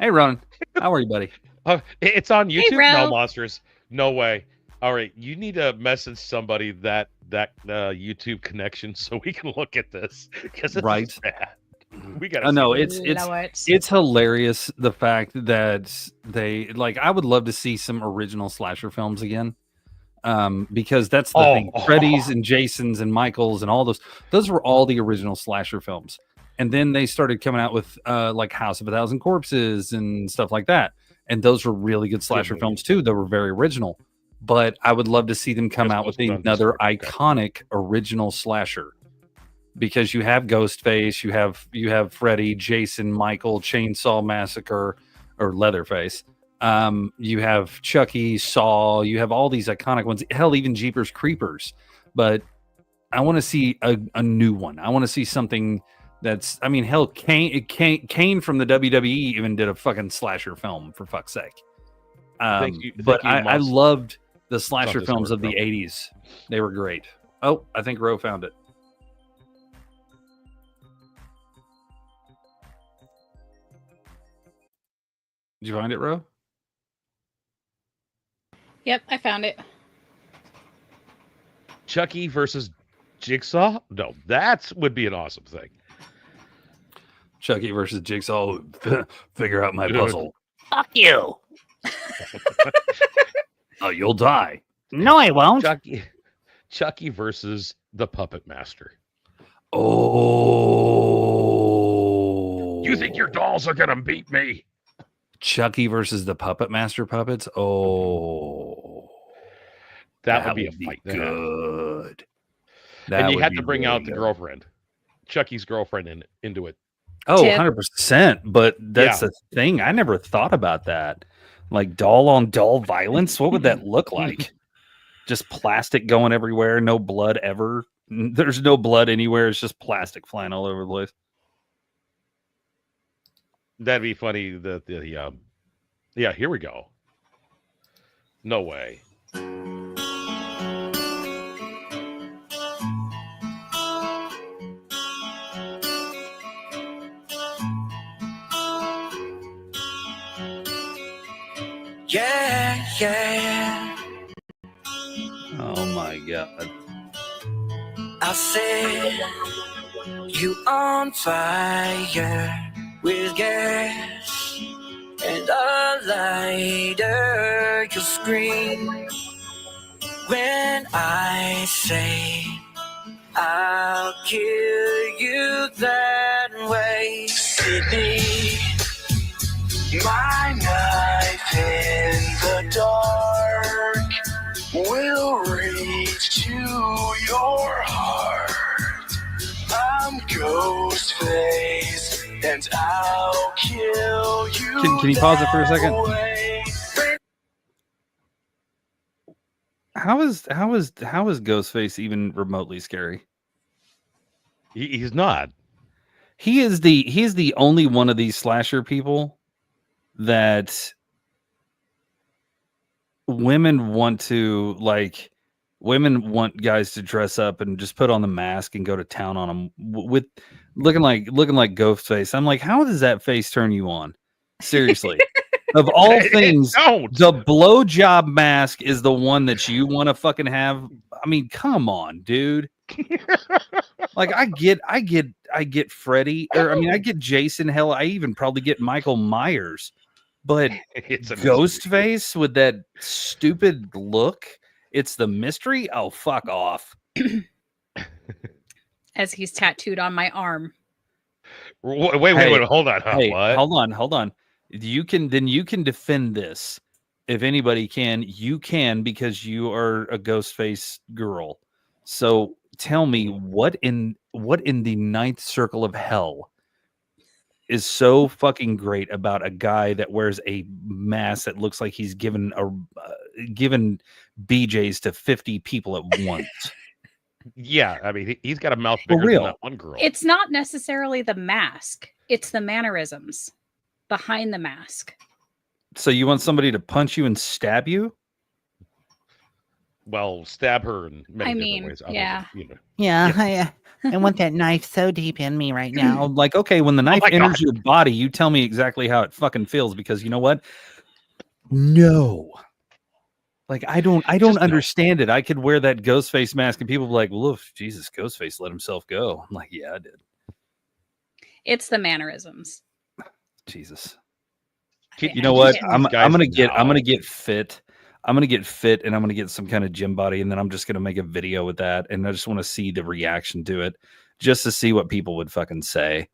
Hey, Ron. How are you, buddy? It's on YouTube. Ro. No, Monsters. No way. All right, you need to message somebody that YouTube connection so we can look at this because it's Right. bad. We got. No, it's hilarious the fact that they like. I would love to see some original slasher films again, because that's the thing. Freddy's and Jason's and Michael's and all those were all the original slasher films. And then they started coming out with like House of a Thousand Corpses and stuff like that. And those were really good slasher films too. That were very original. But I would love to see them come out with another iconic original slasher. Because you have Ghostface, you have Freddy, Jason, Michael, Chainsaw Massacre, or Leatherface. You have Chucky, Saw. You have all these iconic ones. Hell, even Jeepers Creepers. But I want to see a new one. I want to see something that's. I mean, hell, Kane from the WWE even did a fucking slasher film for fuck's sake. But I loved the slasher films of the '80s. They were great. Oh, I think Ro found it. Did you find it, Ro? Yep, I found it. Chucky versus Jigsaw? No, that would be an awesome thing. Chucky versus Jigsaw. Figure out my puzzle. Fuck you. Oh, you'll die. No, I won't. Chucky versus the Puppet Master. Oh. You think your dolls are gonna beat me? Chucky versus the Puppet Master puppets. Oh, that would be a fight. Good. And you had to bring out the girlfriend, Chucky's girlfriend, into it. Oh, 100%. But that's the thing. I never thought about that. Like doll on doll violence. What would that look like? Just plastic going everywhere. No blood ever. There's no blood anywhere. It's just plastic flying all over the place. That'd be funny. Yeah, here we go. No way. Yeah, yeah. Oh my god. I'll set you on fire with gas and a lighter. You'll scream when I say I'll kill you that way. Sydney, my knife in the dark will reach to your heart. I'm Ghostface and I'll kill you. Can you pause it for a second? How is Ghostface even remotely scary? He's not. He's the only one of these slasher people that women want guys to dress up and just put on the mask and go to town on them with looking like Ghostface. I'm like, how does that face turn you on? Seriously. Of all things, the blowjob mask is the one that you want to fucking have. I mean, come on, dude. Like, I get Freddy, or I mean, I get Jason. Hell, I even probably get Michael Myers, but It's a Ghostface with that stupid look. It's the mystery. Oh, fuck off. As he's tattooed on my arm. Wait, hold on. Hey, What? Hold on. You can defend this. If anybody can, you can, because you are a Ghostface girl. So tell me, what in the ninth circle of hell is so fucking great about a guy that wears a mask that looks like he's given BJs to 50 people at once? Yeah, I mean, he's got a mouth For bigger real. than that one girl. It's not necessarily the mask. It's the mannerisms behind the mask. So you want somebody to punch you and stab you? Well, stab her in many different ways. Other yeah. than, you know. Yeah, I want that knife so deep in me right now. Like, okay, when the knife my enters God. your body, you tell me exactly how it fucking feels, because you know what? No. Like, I don't Just no. understand it. I could wear that Ghostface mask and people be like, well, if Jesus, Ghostface let himself go. I'm like, yeah, I did. It's the mannerisms. Jesus. I- You know I what? can't- I'm guys gonna get now. fit. I'm gonna get fit, and I'm gonna get some kind of gym body, and then I'm just gonna make a video with that, and I just want to see the reaction to it, just to see what people would fucking say.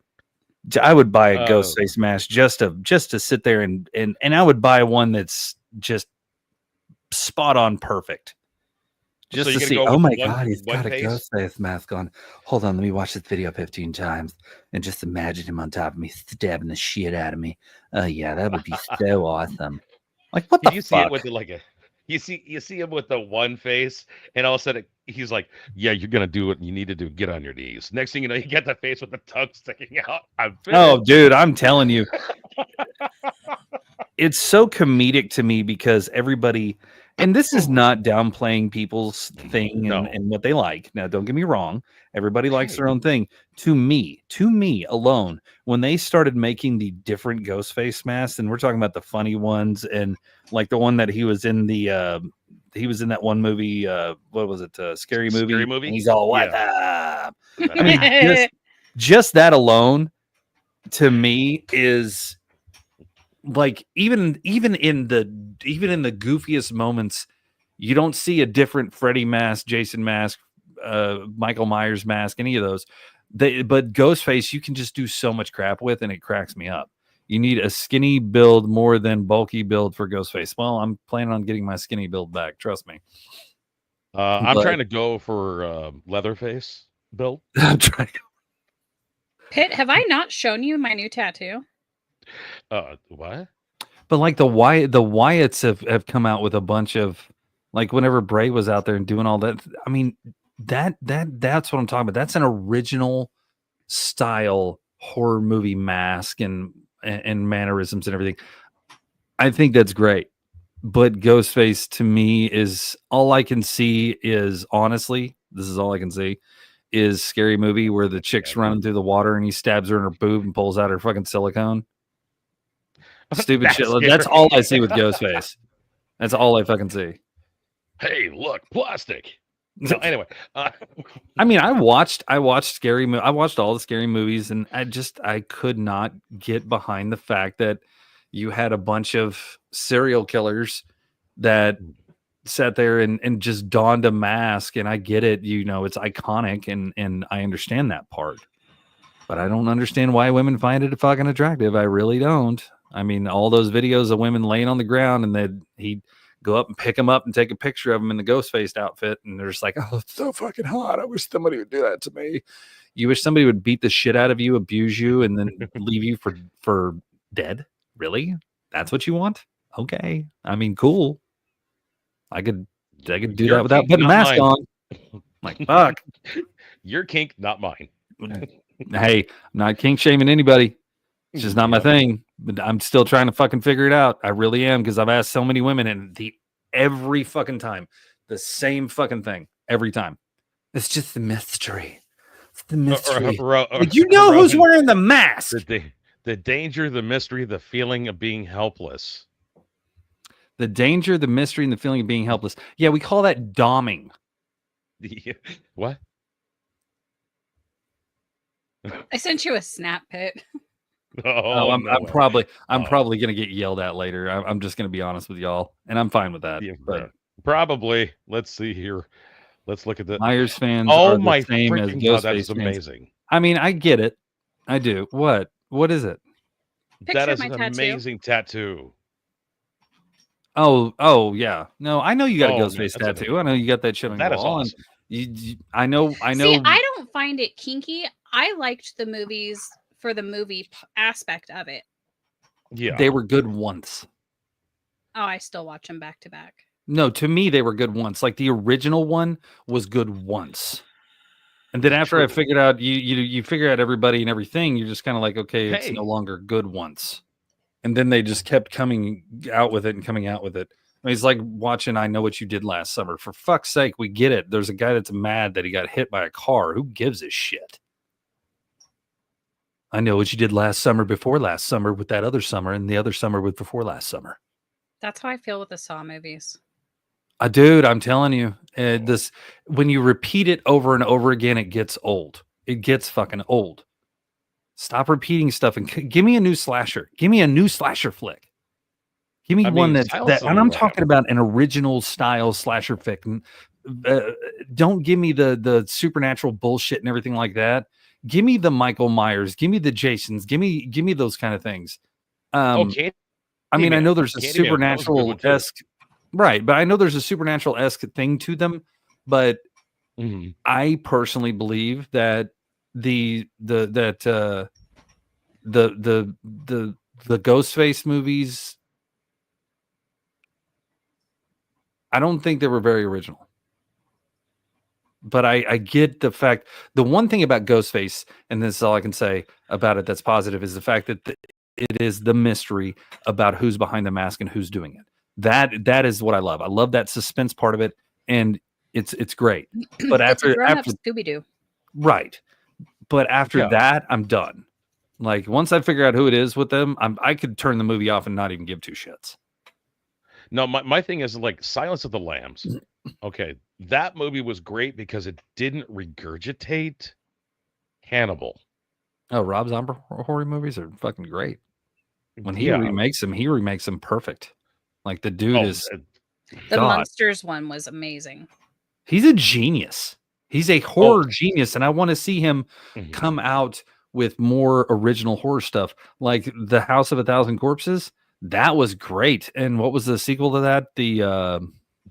I would buy a Ghostface mask just to sit there and I would buy one that's just spot on perfect. Just So to you're see, gonna go oh with my the one- God, he's one got a face? Ghostface mask on. Hold on, let me watch this video 15 times and just imagine him on top of me stabbing the shit out of me. Oh yeah, that would be so awesome. Like, what the Did you see fuck? it with you see him with the one face, and all of a sudden he's like, "Yeah, you're gonna do what you need to do. Get on your knees." Next thing you know, you get the face with the tongue sticking out. I'm Oh, finished. dude, I'm telling you. It's so comedic to me because everybody, and this is not downplaying people's thing No. and what they like. Now, don't get me wrong. Everybody likes their own thing. To me alone, when they started making the different Ghostface masks, and we're talking about the funny ones, and like the one that he was in that one movie, what was it? Scary Movie. Scary Movie? And he's all, what Yeah. up? I mean, just that alone to me is like, even in the goofiest moments, you don't see a different Freddy mask, Jason mask, Michael Myers mask, any of those. But Ghostface, you can just do so much crap with, and it cracks me up. You need a skinny build more than bulky build for Ghostface. Well, I'm planning on getting my skinny build back. Trust me. I'm But- trying to go for Leatherface build. I'm trying. Pitt, have I not shown you my new tattoo? What? But like the Wyatts have come out with a bunch of, like, whenever Bray was out there and doing all that. I mean, that's what I'm talking about. That's an original style horror movie mask and mannerisms and everything. I think that's great. But Ghostface, to me, is all I can see is, honestly, this is all I can see, is Scary Movie, where the chick's running through the water and he stabs her in her boob and pulls out her fucking silicone. Stupid That's shit. scary. That's all I see with Ghostface. That's all I fucking see. Hey, look, plastic. So anyway, I mean, I watched scary. I watched all the scary movies, and I could not get behind the fact that you had a bunch of serial killers that sat there and just donned a mask. And I get it, it's iconic, and I understand that part, but I don't understand why women find it fucking attractive. I really don't. I mean, all those videos of women laying on the ground, and he'd go up and pick them up and take a picture of them in the Ghostface outfit. And they're just like, oh, it's so fucking hot. I wish somebody would do that to me. You wish somebody would beat the shit out of you, abuse you, and then leave you for dead? Really? That's what you want? Okay. I mean, cool. I could do that without putting a mask on. Like, fuck. Your kink, not mine. Hey, I'm not kink shaming anybody. It's just not my thing. But I'm still trying to fucking figure it out. I really am, because I've asked so many women, and every fucking time, the same fucking thing every time. It's just the mystery. It's the mystery. Who's wearing the mask? The danger, the mystery, the feeling of being helpless. The danger, the mystery, and the feeling of being helpless. Yeah, we call that doming. What? I sent you a snap pit. I'm probably gonna get yelled at later. I'm just gonna be honest with y'all, and I'm fine with that. Yeah, but probably. Let's see here. Let's look at the Myers fans. Oh are the my same as freaking God, that Ghostface is fans. amazing. I mean, I get it. I do. What is it? Picture That is my an tattoo. amazing tattoo. Oh yeah. No, I know you got a Oh, man, Ghostface that's tattoo. I know you got that shit on That your is wall. awesome. And I know. See, I don't find it kinky. I liked the movies for the movie aspect of it. Yeah, they were good once. Oh, I still watch them back to back. No, to me they were good once. Like the original one was good once. And then after I figured out you figure out everybody and everything, you're just kind of like, okay, it's no longer good once. And then they just kept coming out with it and coming out with it. I mean, it's like watching I Know What You Did Last Summer. For fuck's sake, we get it. There's a guy that's mad that he got hit by a car. Who gives a shit? I know what you did last summer, before last summer, with that other summer, and the other summer with before last summer. That's how I feel with the Saw movies. Dude, I'm telling you, this when you repeat it over and over again, it gets old. It gets fucking old. Stop repeating stuff and give me a new slasher. Give me a new slasher flick. Give me one that, and I'm talking about an original style slasher flick. Don't give me the supernatural bullshit and everything like that. Give me the Michael Myers. Give me the Jasons. Give me those kind of things. Okay. I mean, I know there's a supernatural-esque, right? But I know there's a supernatural-esque thing to them. But I personally believe that the Ghostface movies, I don't think they were very original. But I get the fact. The one thing about Ghostface, and this is all I can say about it that's positive, is the fact that it is the mystery about who's behind the mask and who's doing it. That is what I love. I love that suspense part of it, and it's great. But after Scooby-Doo, right? But after that, I'm done. Like once I figure out who it is with them, I could turn the movie off and not even give two shits. No, my thing is like Silence of the Lambs. Okay, that movie was great because it didn't regurgitate Hannibal. Oh, Rob Zombie horror movies are fucking great. When he remakes them perfect. Like the dude is the Monsters one was amazing. He's a genius. He's a horror genius, and I want to see him come out with more original horror stuff, like The House of a Thousand Corpses. That was great. And what was the sequel to that? The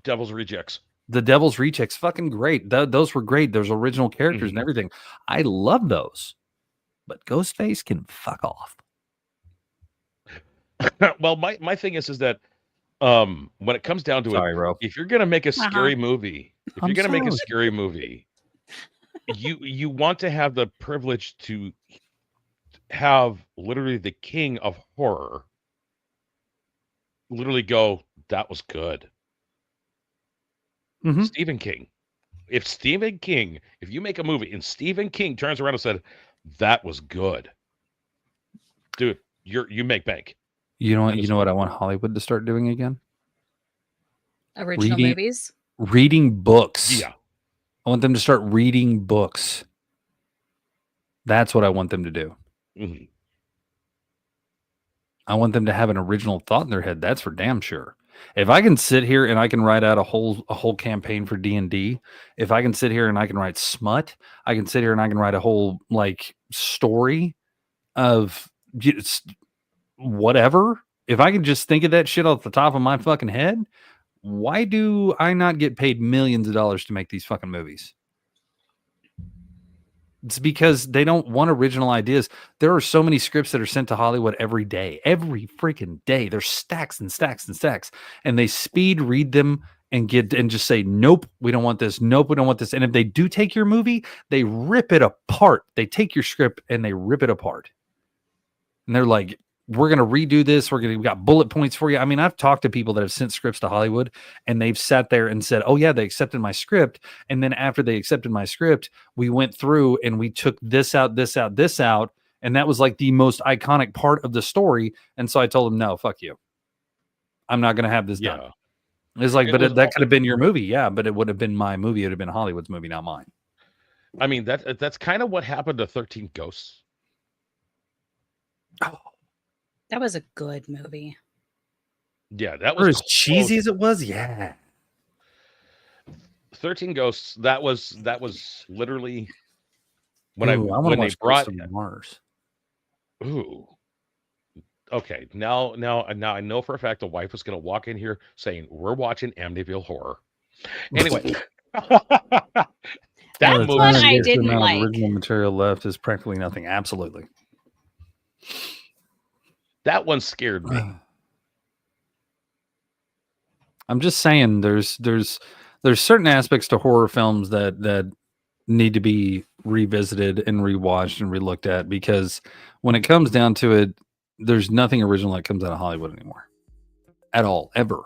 Devil's Rejects. The Devil's Rejects, fucking great. Those were great. There's original characters and everything. I love those. But Ghostface can fuck off. Well, my thing is that when it comes down to it, if you're gonna make a scary movie, you want to have the privilege to have literally the king of horror literally go, that was good. Stephen King. If you make a movie and Stephen King turns around and said, that was good, dude, you make bank. You know what I want Hollywood to start doing again? Original Reading- movies. Reading books. Yeah. I want them to start reading books. That's what I want them to do. Mhm. I want them to have an original thought in their head. That's for damn sure. If I can sit here and I can write out a whole campaign for D&D, if I can sit here and I can write smut, I can sit here and I can write a whole like story of whatever. If I can just think of that shit off the top of my fucking head, why do I not get paid millions of dollars to make these fucking movies? It's because they don't want original ideas. There are so many scripts that are sent to Hollywood every day, every freaking day. There's stacks and stacks and stacks, and they speed read them and just say, nope, we don't want this. Nope, we don't want this. And if they do take your movie, they rip it apart. They take your script and they rip it apart. And they're like, we're going to redo this. We got bullet points for you. I mean, I've talked to people that have sent scripts to Hollywood and they've sat there and said, oh yeah, they accepted my script. And then after they accepted my script, we went through and we took this out, this out, this out. And that was like the most iconic part of the story. And so I told them, no, fuck you. I'm not going to have this done. It's like, but that could have been your movie. Yeah. But it would have been my movie. It would have been Hollywood's movie, not mine. I mean, that's kind of what happened to 13 Ghosts. Oh. That was a good movie. Yeah, that Or was as cheesy as it was. Yeah. 13 Ghosts. That was literally when Ooh, when they brought Mars. Ooh. Okay, now I know for a fact the wife was going to walk in here saying we're watching Amityville Horror. Anyway, that one I didn't the amount like. of original material left is practically nothing. Absolutely. That one scared me. I'm just saying there's certain aspects to horror films that need to be revisited and rewatched and relooked at, because when it comes down to it, there's nothing original that comes out of Hollywood anymore. At all, ever.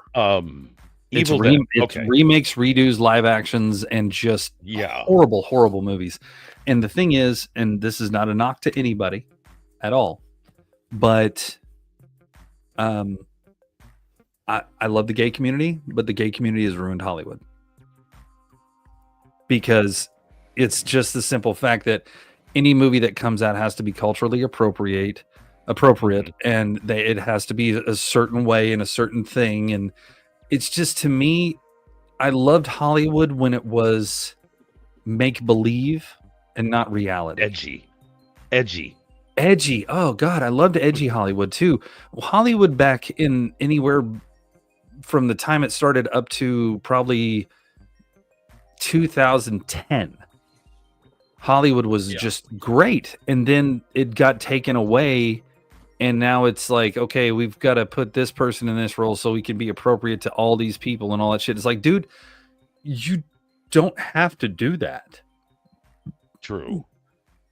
It's Evil Dead. it's remakes, redos, live actions, and just horrible movies. And the thing is, and this is not a knock to anybody at all, but I love the gay community, but the gay community has ruined Hollywood, because it's just the simple fact that any movie that comes out has to be culturally appropriate, and it has to be a certain way and a certain thing. And it's just, to me, I loved Hollywood when it was make believe and not reality. Edgy. Oh God, I loved edgy Hollywood too. Hollywood back in anywhere from the time it started up to probably 2010. Hollywood was just great. And then it got taken away. And now it's like, okay, we've got to put this person in this role so we can be appropriate to all these people and all that shit. It's like, dude, you don't have to do that. True.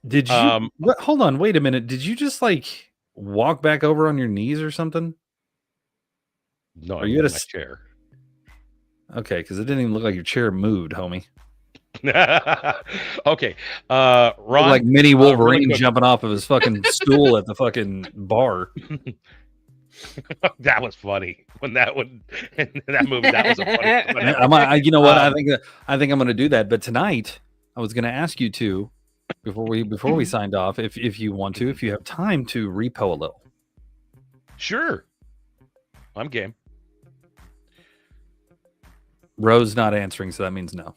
Did you hold on, wait a minute. Did you just like walk back over on your knees or something? No, are you at a chair? Okay, because it didn't even look like your chair moved, homie. Okay. Ron, like mini Wolverine jumping off of his fucking stool at the fucking bar. That was funny when that movie. That was a funny. You know what? I think I'm going to do that. But tonight, I was going to ask you to, before we signed off, if you want to, if you have time to repo a little. Sure, I'm game. Rose not answering, so that means no.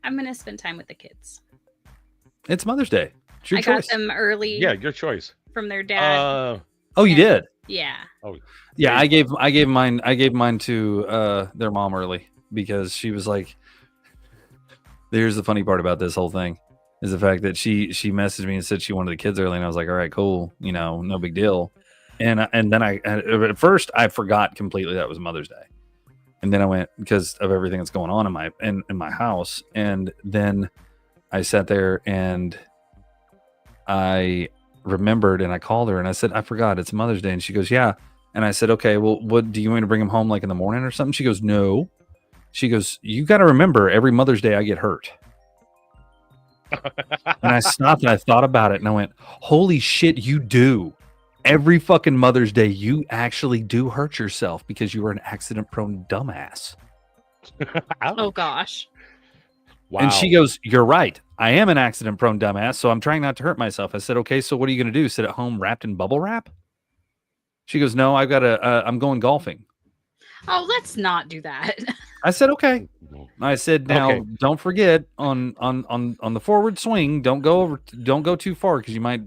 I'm gonna spend time with the kids. It's Mother's Day. It's your I choice. got them early. Yeah, your choice. From their dad. Oh, you did? Yeah. Oh, yeah. I gave mine to their mom early, because she was like, here's the funny part about this whole thing is the fact that she messaged me and said she wanted the kids early, and I was like, all right, cool, no big deal. And then at first I forgot completely that was Mother's Day. And then I went, because of everything that's going on in my house. And then I sat there and I remembered, and I called her and I said, I forgot it's Mother's Day. And she goes, yeah. And I said, okay, well, what do you want me to bring him home like in the morning or something? She goes, no. She goes, you got to remember, every Mother's Day I get hurt. And I stopped and I thought about it and I went, holy shit, you do. every fucking Mother's Day, you actually do hurt yourself because you are an accident-prone dumbass. Oh gosh. Wow. And she goes, "You're right. I am an accident-prone dumbass, so I'm trying not to hurt myself." I said, "Okay, so what are you going to do? Sit at home wrapped in bubble wrap?" She goes, "No, I'm going golfing." Oh, let's not do that. I said, "Okay." I said, "Now, Okay. don't forget on the forward swing, don't go too far because you might,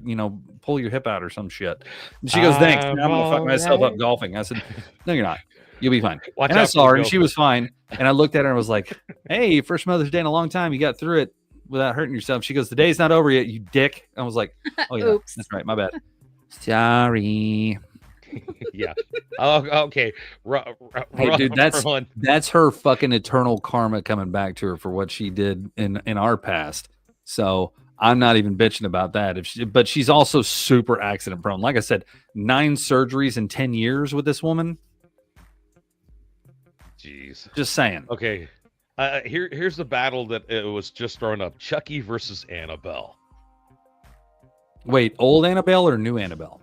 pull your hip out or some shit." And she goes, "Thanks. Now I'm gonna fuck myself up golfing." I said, "No, you're not. You'll be fine." Watch And I out saw for her, the and she was fine. And I looked at her and was like, "Hey, first Mother's Day in a long time. You got through it without hurting yourself." She goes, "The day's not over yet, you dick." I was like, "Oh yeah, Oops. that's right. My bad. Sorry." Yeah. Oh, okay. Hey, dude, that's Roland. her fucking eternal karma coming back to her for what she did in our past. So I'm not even bitching about that. But she's also super accident prone. Like I said, 9 surgeries in 10 years with this woman. Jeez. Just saying. Okay. Here's the battle that it was just thrown up: Chucky versus Annabelle. Wait, old Annabelle or new Annabelle?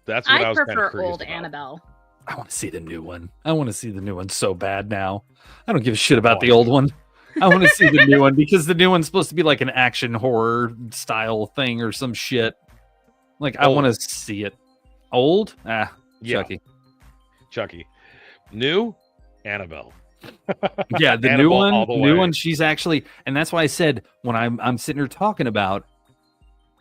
That's what I was kind of prefer curious old about. Annabelle. I want to see the new one. I want to see the new one so bad now. I don't give a shit about Oh, the old one. I want to see the new one because the new one's supposed to be like an action horror style thing or some shit. Like, I want to see it. Old? Ah, Yeah. Chucky. New Annabelle. Yeah, the Annabelle new one, all the way. she's actually, and that's why I said when I'm sitting here talking about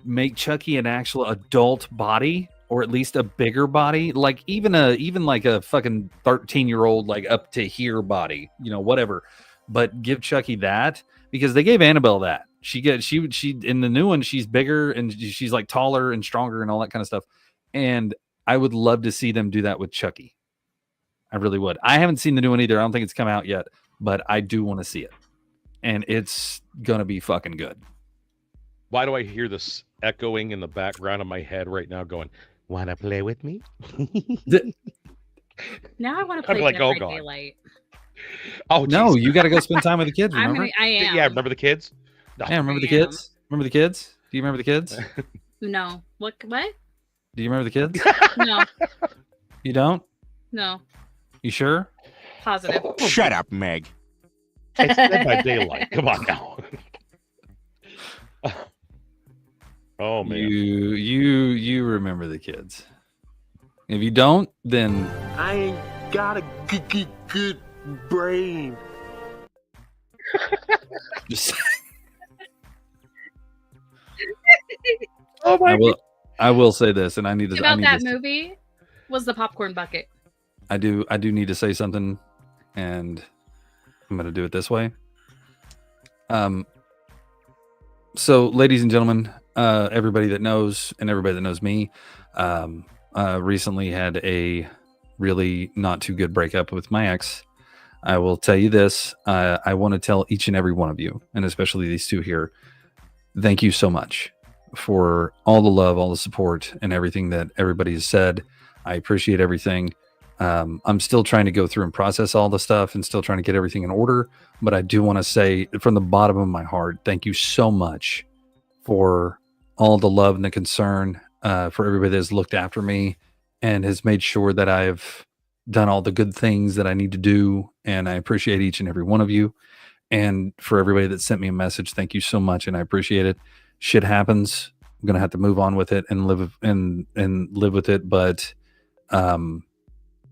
make Chucky an actual adult body or at least a bigger body, like even like a fucking 13-year-old like up to here body, whatever. But give Chucky that because they gave Annabelle that. She in the new one she's bigger and she's like taller and stronger and all that kind of stuff. And I would love to see them do that with Chucky. I really would. I haven't seen the new one either. I don't think it's come out yet, but I do want to see it. And it's going to be fucking good. Why do I hear this echoing in the background of my head right now going, "Wanna play with me?" Now I want to I'm play like, Dead oh, by God. Daylight. Oh, No, geez. you got to go spend time with the kids, remember? I am. Yeah, remember the kids? No. Yeah, remember the I am. kids? Remember the kids? Do you remember the kids? No. What? Do you remember the kids? No. You don't? No. You sure? Positive. Shut up, Meg. It's Dead by Daylight. Come on now. Oh man. You remember the kids. If you don't, then I ain't got a good brain. just Oh my I will say this, and I need to. About that movie was the popcorn bucket. I do need to say something, and I'm going to do it this way. So, ladies and gentlemen, everybody that knows and everybody that knows me, recently had a really not too good breakup with my ex. I will tell you this. I want to tell each and every one of you, and especially these two here, thank you so much for all the love, all the support, and everything that everybody has said. I appreciate everything. I'm still trying to go through and process all the stuff and still trying to get everything in order. But I do want to say from the bottom of my heart, thank you so much for all the love and the concern, for everybody that has looked after me and has made sure that I've done all the good things that I need to do. And I appreciate each and every one of you. And for everybody that sent me a message, thank you so much. And I appreciate it. Shit happens. I'm going to have to move on with it and live with it. But,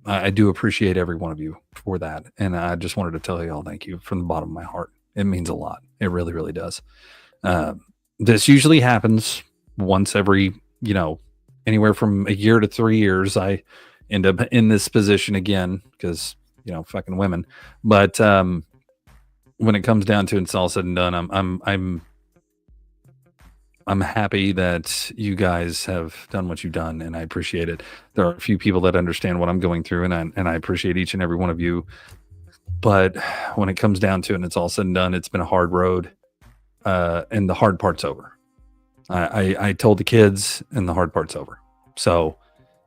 I do appreciate every one of you for that. And I just wanted to tell you all thank you from the bottom of my heart. It means a lot. It really, really does. This usually happens once every, anywhere from a year to 3 years. I end up in this position again because, fucking women. But when it comes down to it, it's all said and done. I'm happy that you guys have done what you've done, and I appreciate it. There are a few people that understand what I'm going through, and I appreciate each and every one of you. But when it comes down to it, and it's all said and done, it's been a hard road, and the hard part's over. I told the kids, and the hard part's over. So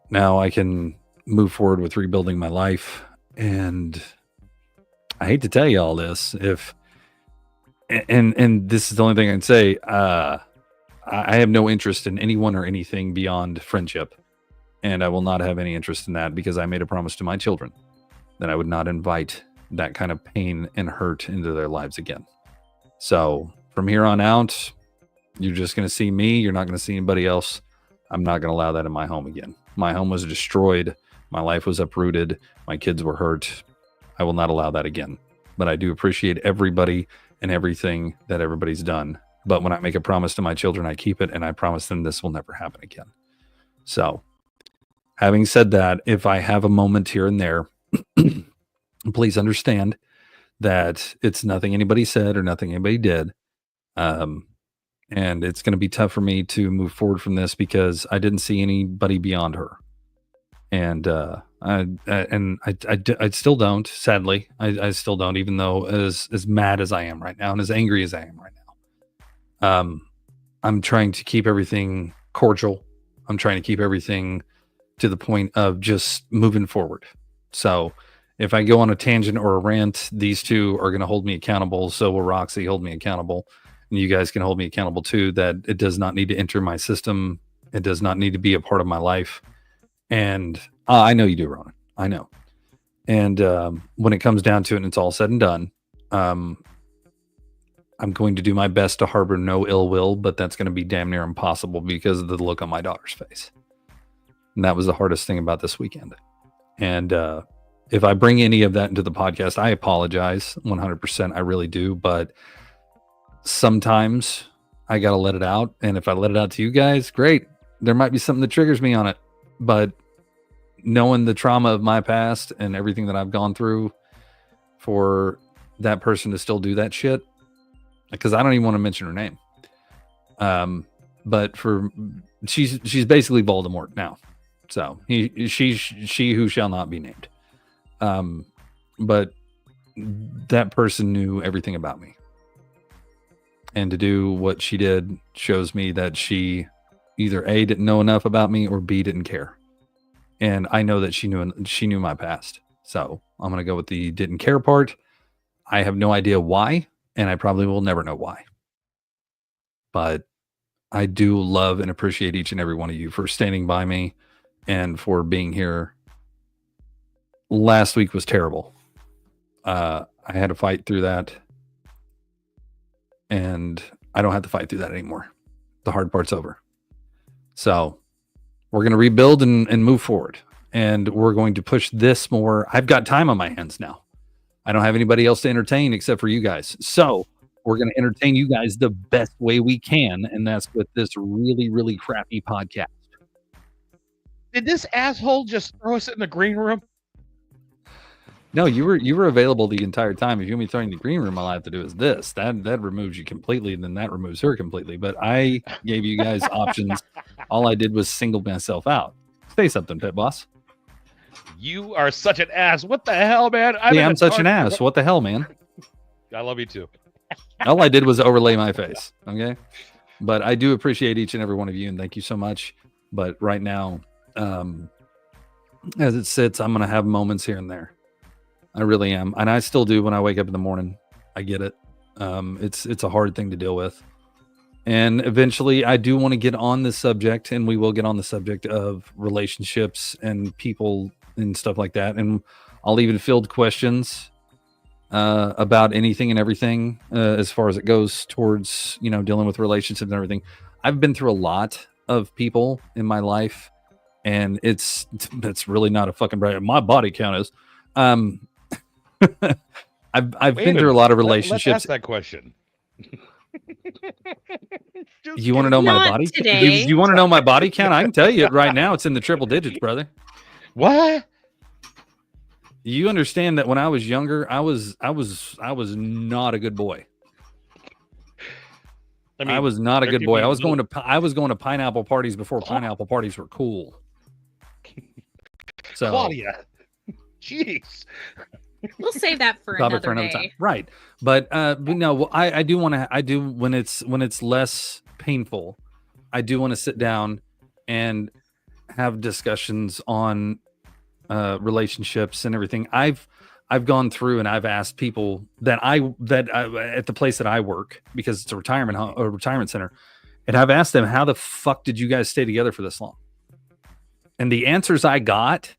now I can move forward with rebuilding my life. And I hate to tell you all this, and this is the only thing I can say. I have no interest in anyone or anything beyond friendship. And I will not have any interest in that because I made a promise to my children that I would not invite that kind of pain and hurt into their lives again. So from here on out, you're just going to see me. You're not going to see anybody else. I'm not going to allow that in my home again. My home was destroyed. My life was uprooted. My kids were hurt. I will not allow that again. But I do appreciate everybody and everything that everybody's done. But when I make a promise to my children, I keep it, and I promise them this will never happen again. So, having said that, if I have a moment here and there, please understand that it's nothing anybody said or nothing anybody did. And it's going to be tough for me to move forward from this because I didn't see anybody beyond her. And I still don't, sadly. I still don't, even though as mad as I am right now and as angry as I am right now. I'm trying to keep everything cordial. I'm trying to keep everything to the point of just moving forward. So if I go on a tangent or a rant, these two are going to hold me accountable. So will Roxy hold me accountable. And you guys can hold me accountable too, that it does not need to enter my system. It does not need to be a part of my life. And I know you do, Ronan. I know. And when it comes down to it and it's all said and done, I'm going to do my best to harbor no ill will, but that's going to be damn near impossible because of the look on my daughter's face. And that was the hardest thing about this weekend. And if I bring any of that into the podcast, I apologize 100%. I really do. But sometimes I got to let it out. And if I let it out to you guys, great. There might be something that triggers me on it. But knowing the trauma of my past and everything that I've gone through for that person to still do that shit, because I don't even want to mention her name. But she's basically Voldemort now. So she who shall not be named. But that person knew everything about me. And to do what she did shows me that she either A, didn't know enough about me, or B, didn't care. And I know that she knew my past. So I'm going to go with the didn't care part. I have no idea why, and I probably will never know why. But I do love and appreciate each and every one of you for standing by me and for being here. Last week was terrible. I had to fight through that. And I don't have to fight through that anymore. The hard part's over. So we're going to rebuild and move forward. And we're going to push this more. I've got time on my hands now. I don't have anybody else to entertain except for you guys. So we're going to entertain you guys the best way we can. And that's with this really, really crappy podcast. Did this asshole just throw us in the green room? No, you were available the entire time. If you want me throwing in the green room, all I have to do is this. That removes you completely, and then that removes her completely. But I gave you guys options. All I did was single myself out. Say something, Pit Boss. You are such an ass. What the hell, man? I'm such an ass. What the hell, man? I love you too. All I did was overlay my face. Okay. But I do appreciate each and every one of you, and thank you so much. But right now, as it sits, I'm going to have moments here and there. I really am. And I still do when I wake up in the morning. I get it. It's a hard thing to deal with. And eventually I do want to get on this subject, and we will get on the subject of relationships and people and stuff like that. And I'll even field questions about anything and everything as far as it goes towards, dealing with relationships and everything. I've been through a lot of people in my life, and it's really not a fucking brag. My body count is. I've been through a lot of relationships. Let's ask that question. You want to know my body? You want to know my body count? I can tell you it right now. It's in the triple digits, brother. What? You understand that when I was younger, I was not a good boy. I was not a good boy. I was going to pineapple parties before pineapple parties were cool. So Claudia. Jeez. We'll save that for another time. Right. But no, I do want to, when it's less painful, I do want to sit down and have discussions on relationships and everything. I've gone through and I've asked people that at the place that I work, because it's a retirement center, And I've asked them, how the fuck did you guys stay together for this long? And the answers I got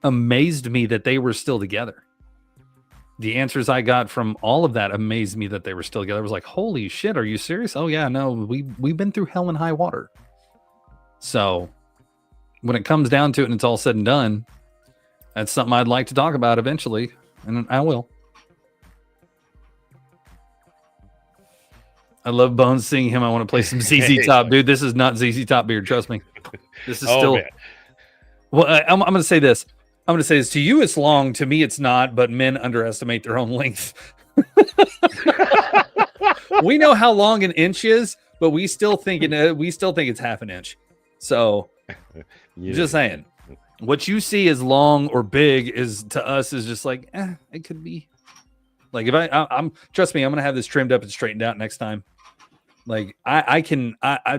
amazed me that they were still together. The answers I got from all of that amazed me that they were still together. I was like, holy shit, are you serious? Oh yeah, no, we've been through hell and high water. So when it comes down to it and it's all said and done, that's something I'd like to talk about eventually, and I will. I love Bones seeing him. I want to play some ZZ Top. Dude, this is not ZZ Top beard. Trust me. This is still... Man. Well, I'm going to say this. I'm going to say this. To you, it's long. To me, it's not. But men underestimate their own length. We know how long an inch is, but we still think it's half an inch. So, just saying. What you see as long or big is to us is just like, it could be. Like if I'm trust me, I'm gonna have this trimmed up and straightened out next time. Like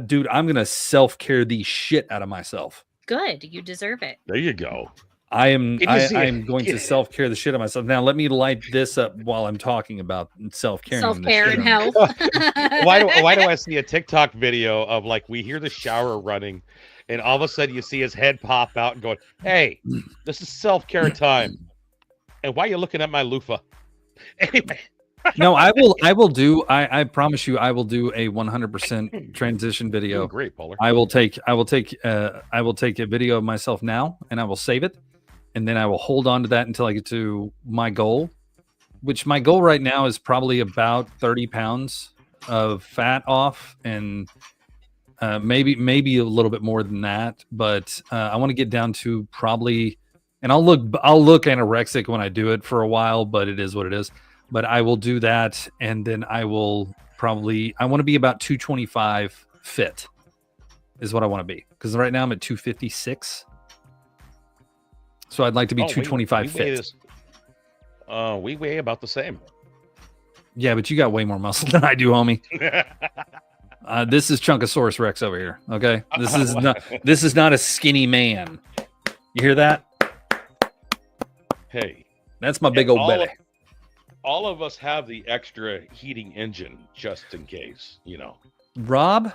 dude, I'm gonna self-care the shit out of myself. Good, you deserve it. There you go. I am going to self-care the shit out of myself. Now let me light this up while I'm talking about self-care. Self-care and health. Why do I see a TikTok video of like we hear the shower running, and all of a sudden you see his head pop out and going, "Hey, this is self-care time." And why are you looking at my loofah? Anyway. No, I promise you I will do a 100% transition video. Great, Polar. I will take a video of myself now and I will save it, and then I will hold on to that until I get to my goal, which my goal right now is probably about 30 pounds of fat off, and maybe a little bit more than that, but I want to get down to probably, and I'll look anorexic when I do it for a while, but it is what it is. But I will do that, and then I want to be about 225 fit is what I want to be, because right now I'm at 256. So I'd like to be 225 fit. We weigh about the same. Yeah, but you got way more muscle than I do, homie. This is Chunkosaurus Rex over here. Okay, this is not a skinny man. You hear that? Hey, that's my big old belly. All of us have the extra heating engine just in case, you know. Rob?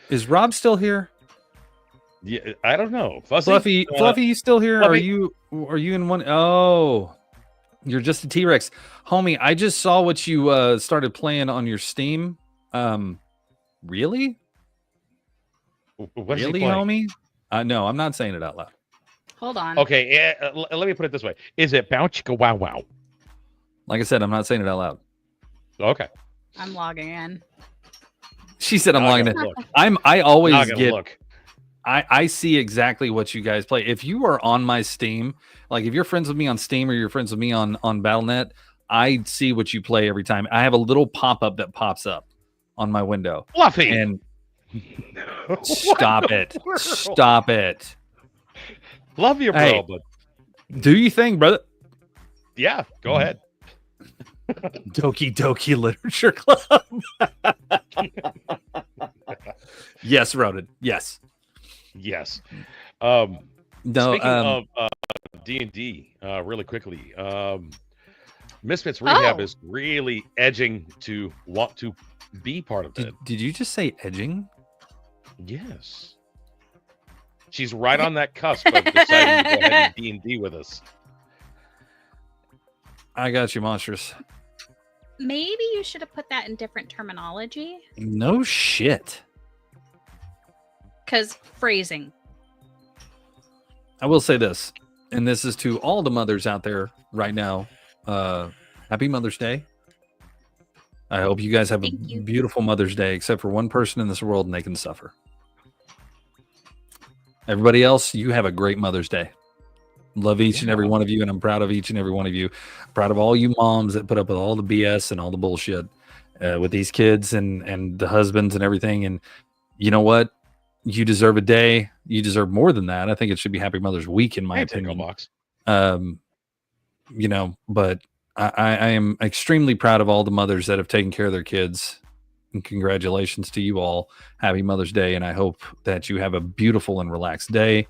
Is Rob still here? Yeah, I don't know. Fluffy, you still here? Fluffy. Are you in one? Oh, you're just a T-Rex. Homie, I just saw what you started playing on your Steam. Really? What really, homie? No, I'm not saying it out loud. Hold on. Okay, let me put it this way. Is it Bow Chicka Wow Wow? Like I said, I'm not saying it out loud. Okay. I'm logging in. She said I'm logging in. I always get... I see exactly what you guys play. If you are on my Steam, like if you're friends with me on Steam or you're friends with me on Battle.net, I see what you play every time. I have a little pop-up that pops up on my window. Fluffy! And stop it. Stop it. Love you, bro. Hey, but... Do you think, brother? Yeah, go ahead. Doki Doki Literature Club. Yes, Roden. Yes. Yes. No. Speaking of D&D, really quickly, Misfits Rehab is really edging to want to be part of it. Did you just say edging? Yes. She's right on that cusp of deciding to go ahead and D&D with us. I got you, monstrous. Maybe you should have put that in different terminology. No shit. Because phrasing. I will say this, and this is to all the mothers out there right now. Happy Mother's Day. I hope you guys have a beautiful Mother's Day, except for one person in this world, and they can suffer. Everybody else, you have a great Mother's Day. Love each and every one of you, and I'm proud of each and every one of you. Proud of all you moms that put up with all the BS and all the bullshit with these kids and the husbands and everything. And you know what? You deserve a day. You deserve more than that. I think it should be Happy Mother's Week, in my opinion. You know, but I am extremely proud of all the mothers that have taken care of their kids. And congratulations to you all. Happy Mother's Day. And I hope that you have a beautiful and relaxed day.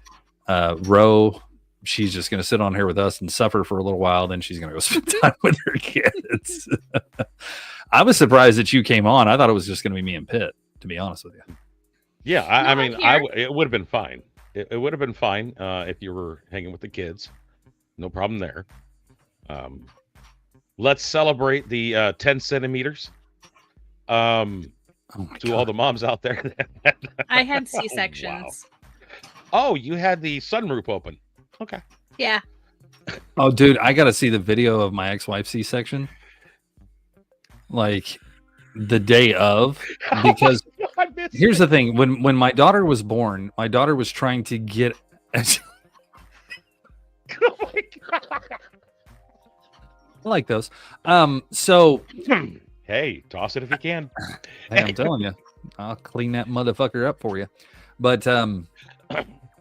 Ro, she's just going to sit on here with us and suffer for a little while. Then she's going to go spend time with her kids. I was surprised that you came on. I thought it was just going to be me and Pitt, to to be honest with you. Yeah, I No, mean, I'm here. it would have been fine. It would have been fine if you were hanging with the kids. No problem there. Let's celebrate the 10 centimeters. Oh my To all the moms out there. I had Oh, wow. C-sections. Oh, you had the sunroof open. Okay. Yeah. Oh, dude, I got to see the video of my ex-wife's C-section. Like the day of, because I missed here's it. the thing: when my daughter was born, my daughter was trying to get. Oh my God. I like those. So Hey, toss it if you can. hey, I'm telling you, I'll clean that motherfucker up for you. But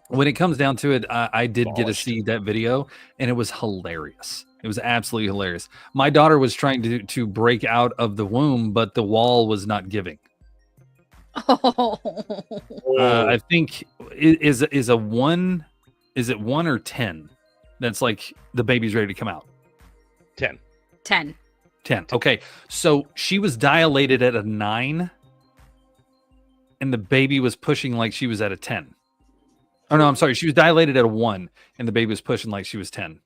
when it comes down to it, I did get to Polished. see that video, and it was hilarious. It was absolutely hilarious. My daughter was trying to break out of the womb, but the wall was not giving. Oh. I think is a one. Is it 1 or 10? That's like the baby's ready to come out. 10. 10. 10. Okay. So she was dilated at a 9 and the baby was pushing like she was at a 10. Oh no, I'm sorry. She was dilated at a 1 and the baby was pushing like she was 10.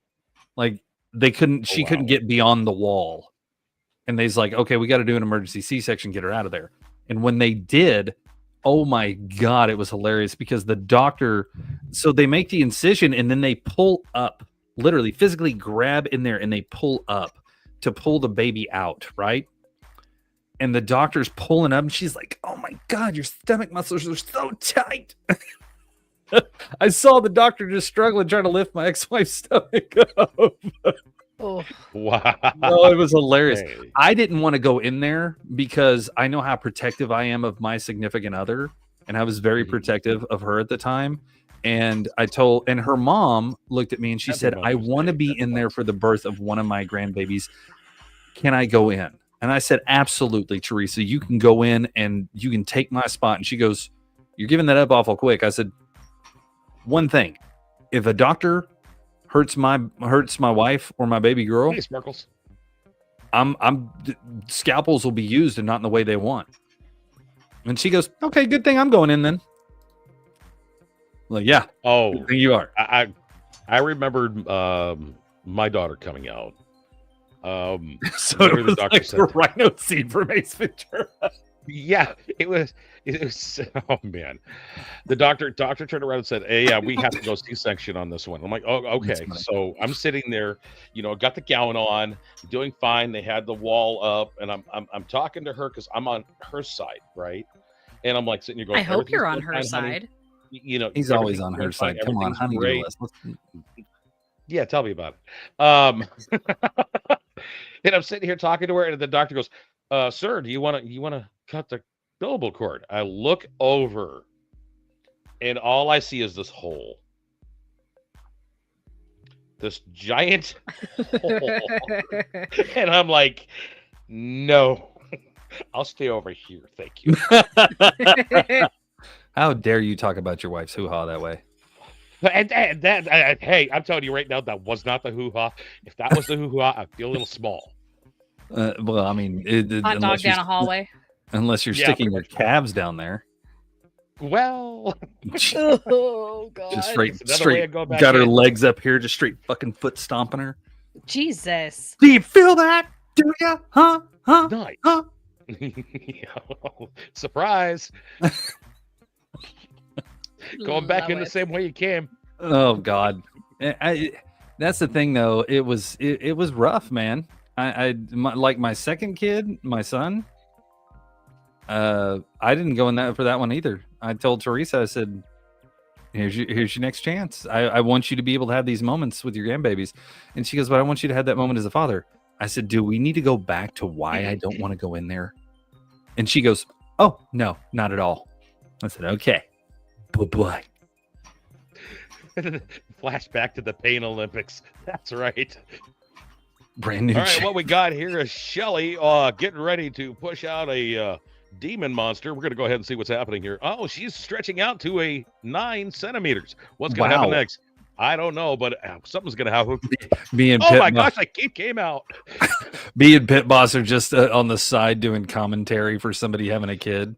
Like she couldn't get beyond the wall. And they's like, okay, we got to do an emergency C-section, get her out of there. And when they did, oh my God, it was hilarious because the doctor, so they make the incision and then they pull up, literally physically grab in there and they pull up to pull the baby out, right? And the doctor's pulling up and she's like, oh my God, your stomach muscles are so tight. I saw the doctor just struggling trying to lift my ex-wife's stomach up. Oh. Wow. No, it was hilarious. Hey. I didn't want to go in there because I know how protective I am of my significant other, and I was very protective of her at the time. And and her mom looked at me and she said, I want to be in there for the birth of one of my grandbabies. Can I go in? And I said, absolutely, Teresa, you can go in and you can take my spot. And she goes, you're giving that up awful quick. I said, one thing, if a doctor hurts my wife or my baby girl, Hey, Sparkles. scalpels will be used and not in the way they want. And she goes, okay, good thing I'm going in then. Like, yeah. Oh, Good thing you are. I remembered my daughter coming out. So whatever it the was doctor like said. the rhino seed from Ace Ventura. Yeah, it was. Oh man, the doctor turned around and said, "Hey, yeah, we have to go C-section on this one." I'm like, "Oh, okay." funny. So I'm sitting there, got the gown on, doing fine. They had the wall up, and I'm talking to her because I'm on her side, right? And I'm like sitting here going, I hope you're on "Everything's her fine, honey." side. He's always everything's on her going fine, side. Come on, everything's honey. great. Let's- Yeah, tell me about it. And I'm sitting here talking to her, and the doctor goes, "Sir, do you want to cut the umbilical cord?" I look over, and all I see is this hole, this giant hole, and I'm like, "No, I'll stay over here, thank you." How dare you talk about your wife's hoo-ha that way? And that, hey, I'm telling you right now, that was not the hoo-ha. If that was the hoo-ha, I'd feel a little small. Well, I mean, Hot dog down a hallway. Unless you're Yeah, sticking pretty your calves down there. Well, Oh God. Just straight, It's another way straight. of going back Got her in. legs up here, just straight fucking foot stomping her. Jesus. Do you feel that? Do ya? Huh? Huh? nice. Huh? Surprise. Going back Love in the it. same way you came. Oh God. That's the thing though. It was rough, man. Like my second kid, my son. I didn't go in for that one either. I told Teresa, I said, here's your next chance. I want you to be able to have these moments with your grandbabies. And she goes, but I want you to have that moment as a father. I said, do we need to go back to why I don't want to go in there? And she goes, oh, no, not at all. I said, okay. Bye-bye. Flashback to the Pain Olympics. That's right. Brand new. All right, chair. what we got here is Shelly getting ready to push out a demon monster. We're going to go ahead and see what's happening here. Oh, she's stretching out to a 9 centimeters. What's going to happen Wow. next? I don't know, but something's going to happen. Me and Oh Pit my Boss- gosh, that kid came out. Me and Pit Boss are just on the side doing commentary for somebody having a kid.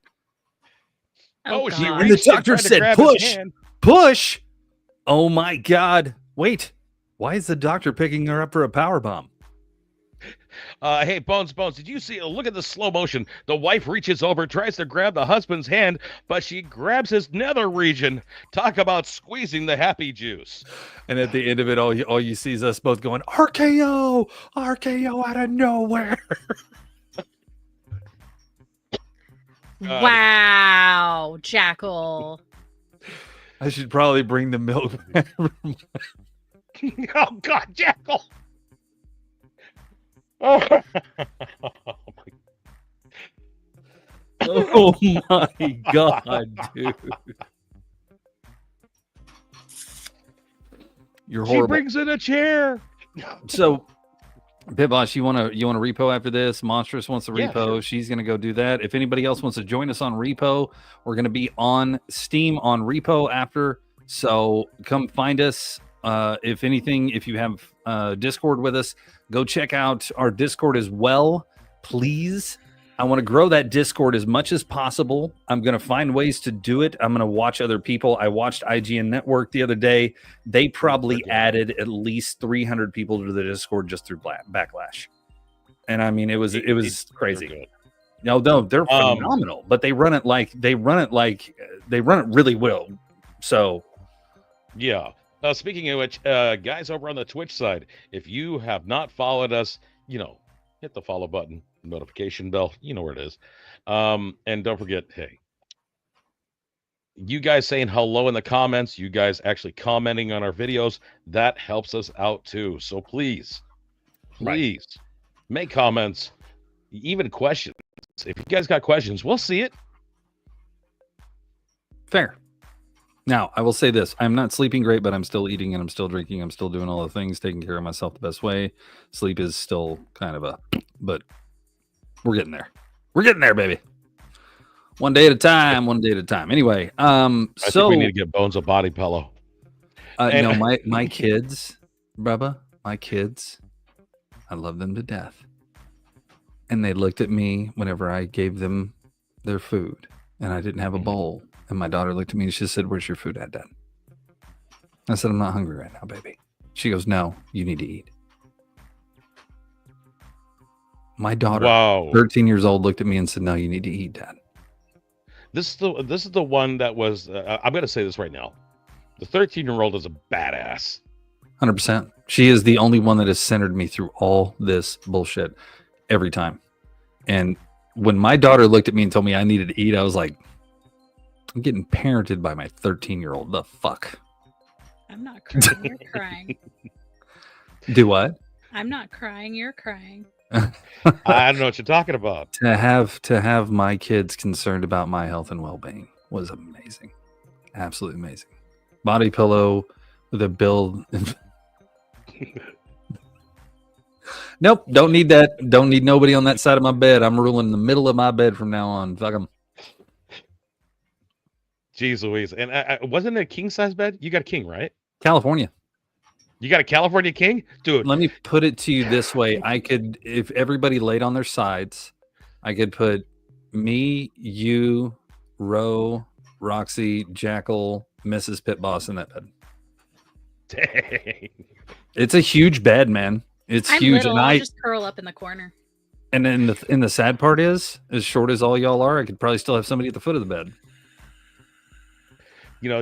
Oh, she God. And the reached and doctor tried to said, grab his push, hand. push. Oh my God. Wait, why is the doctor picking her up for a power bomb? Hey, Bones, did you see? Look at the slow motion. The wife reaches over, tries to grab the husband's hand, but she grabs his nether region. Talk about squeezing the happy juice. And at the end of it, all you see is us both going, RKO, RKO out of nowhere. Wow, Jackal. I should probably bring the milk. Oh, God, Jackal. Oh, Oh my God, dude. You're she horrible. brings in a chair. So, Pitboss, you want to repo after this? Monstrous wants to Yeah, repo. sure. She's going to go do that. If anybody else wants to join us on repo, we're going to be on Steam on repo after. So come find us. If anything, if you have Discord with us, go check out our Discord as well, please. I want to grow that Discord as much as possible. I'm going to find ways to do it. I'm going to watch other people. I watched IGN Network the other day. They probably added at least 300 people to the Discord just through Backlash. And I mean, it was crazy. No, they're phenomenal, but they run it really well. So, Yeah. Speaking of which, guys over on the Twitch side, if you have not followed us, hit the follow button, notification bell, you know where it is. And don't forget, hey, you guys saying hello in the comments, you guys actually commenting on our videos, that helps us out too. So please make comments, even questions. If you guys got questions, we'll see it. fair. Now, I will say this. I'm not sleeping great, but I'm still eating and I'm still drinking. I'm still doing all the things, taking care of myself the best way. Sleep is still kind of but we're getting there. We're getting there, baby. One day at a time, Anyway, I think we need to get Bones a body pillow. No, my kids, Bubba, my kids, I love them to death. And they looked at me whenever I gave them their food and I didn't have a bowl. And my daughter looked at me and she said, "Where's your food at, Dad?" I said, "I'm not hungry right now, baby." She goes, "No, you need to eat." My daughter, 13 years old, looked at me and said, "No, you need to eat, Dad." This is the one that was. I'm going to say this right now. The 13-year-old is a badass. 100%. She is the only one that has centered me through all this bullshit every time. And when my daughter looked at me and told me I needed to eat, I was like, I'm getting parented by my 13-year-old. The fuck? I'm not crying. You're crying. Do what? I'm not crying. You're crying. I don't know what you're talking about. To have my kids concerned about my health and well-being was amazing. Absolutely amazing. Body pillow with a build. Nope, don't need that. Don't need nobody on that side of my bed. I'm ruling the middle of my bed from now on. Fuck them. Jeez Louise. And wasn't it a king-size bed? You got a king, right? California. You got a California king? Dude. Let me put it to you this way. I could, if everybody laid on their sides, I could put me, you, Ro, Roxy, Jackal, Mrs. Pitboss in that bed. Dang. It's a huge bed, man. It's I'm huge. little. And I'll just curl up in the corner. And then the sad part is, as short as all y'all are, I could probably still have somebody at the foot of the bed.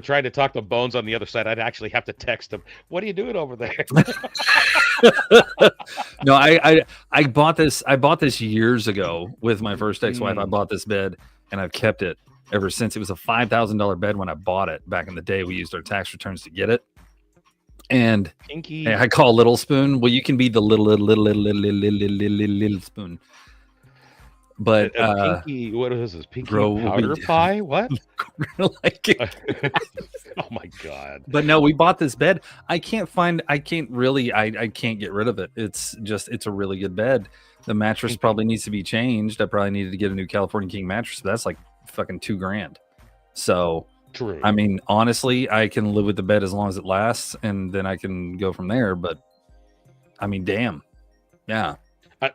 Trying to talk to Bones on the other side, I'd actually have to text him. What are you doing over there? No, I bought this. I bought this years ago with my first ex-wife. I bought this bed and I've kept it ever since. It was a $5,000 bed when I bought it back in the day. We used our tax returns to get it. And Pinky. I call Little Spoon. Well, you can be the little spoon. But Pinky, what is this? Pinky powder pie? What? Like it. Oh my god! But no, we bought this bed. I can't get rid of it. It's a really good bed. The mattress probably needs to be changed. I probably needed to get a new California King mattress. That's like fucking $2,000. So true. I mean, honestly, I can live with the bed as long as it lasts, and then I can go from there. But I mean, damn, yeah. I'm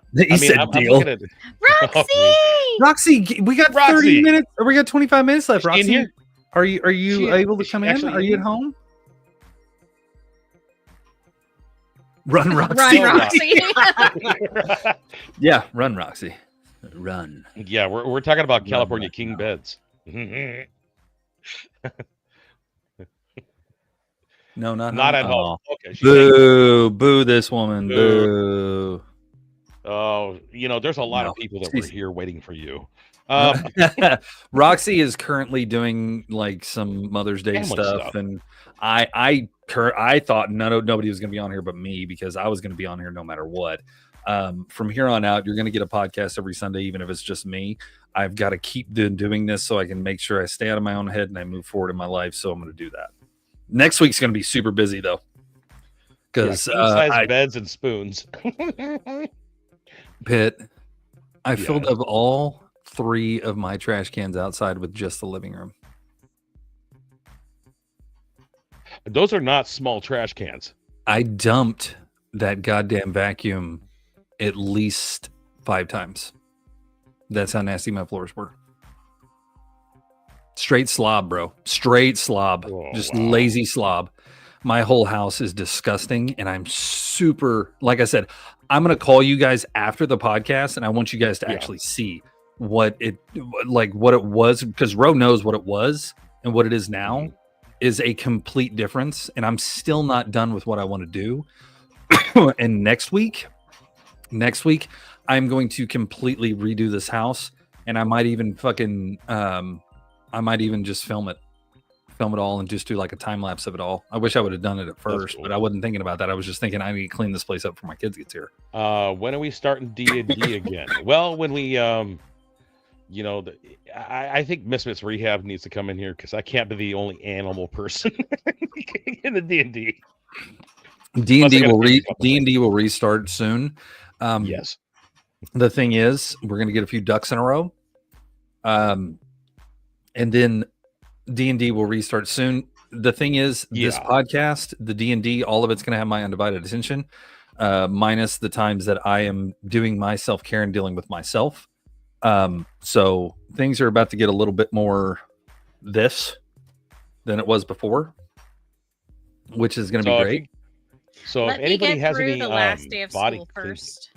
deal. looking at, Ro, Roxy, we got 30 minutes, or we got 25 minutes left. Roxy, in here? Are you able to come in? Are you at home? Run, Roxy. Run, Roxy. Yeah, run, Roxy. Run. Yeah, we're talking about California king beds. No, not at home. Okay. Boo this woman. Boo. Oh, there's a lot of people that were here waiting for you. Roxy is currently doing like some Mother's Day stuff, and I thought nobody was going to be on here but me, because I was going to be on here no matter what. From here on out, you're going to get a podcast every Sunday, even if it's just me. I've got to keep doing this so I can make sure I stay out of my own head and I move forward in my life. So I'm going to do that. Next week's going to be super busy though, because beds and spoons. Pitt, I filled up all 3 of my trash cans outside with just the living room. Those are not small trash cans. I dumped that goddamn vacuum at least 5 times. That's how nasty my floors were. Straight slob, bro. Straight slob. Lazy slob. My whole house is disgusting, and I'm super, like I said, I'm going to call you guys after the podcast, and I want you guys to actually see what it was, because Ro knows what it was, and what it is now is a complete difference, and I'm still not done with what I want to do. And next week, I'm going to completely redo this house, and I might even just film it all and just do like a time lapse of it all. I wish I would have done it at first, but I wasn't thinking about that. I was just thinking I need to clean this place up before my kids gets here. When are we starting D&D again? Well, when we, I think Misfits Rehab needs to come in here, because I can't be the only animal person in the D&D. D&D will restart soon. Yes. The thing is, we're going to get a few ducks in a row. And then D&D will restart soon. The thing is, this podcast, the D&D, all of it's going to have my undivided attention, minus the times that I am doing my self-care and dealing with myself. So things are about to get a little bit more this than it was before, which is going to be great. If anybody has any the last day of school first.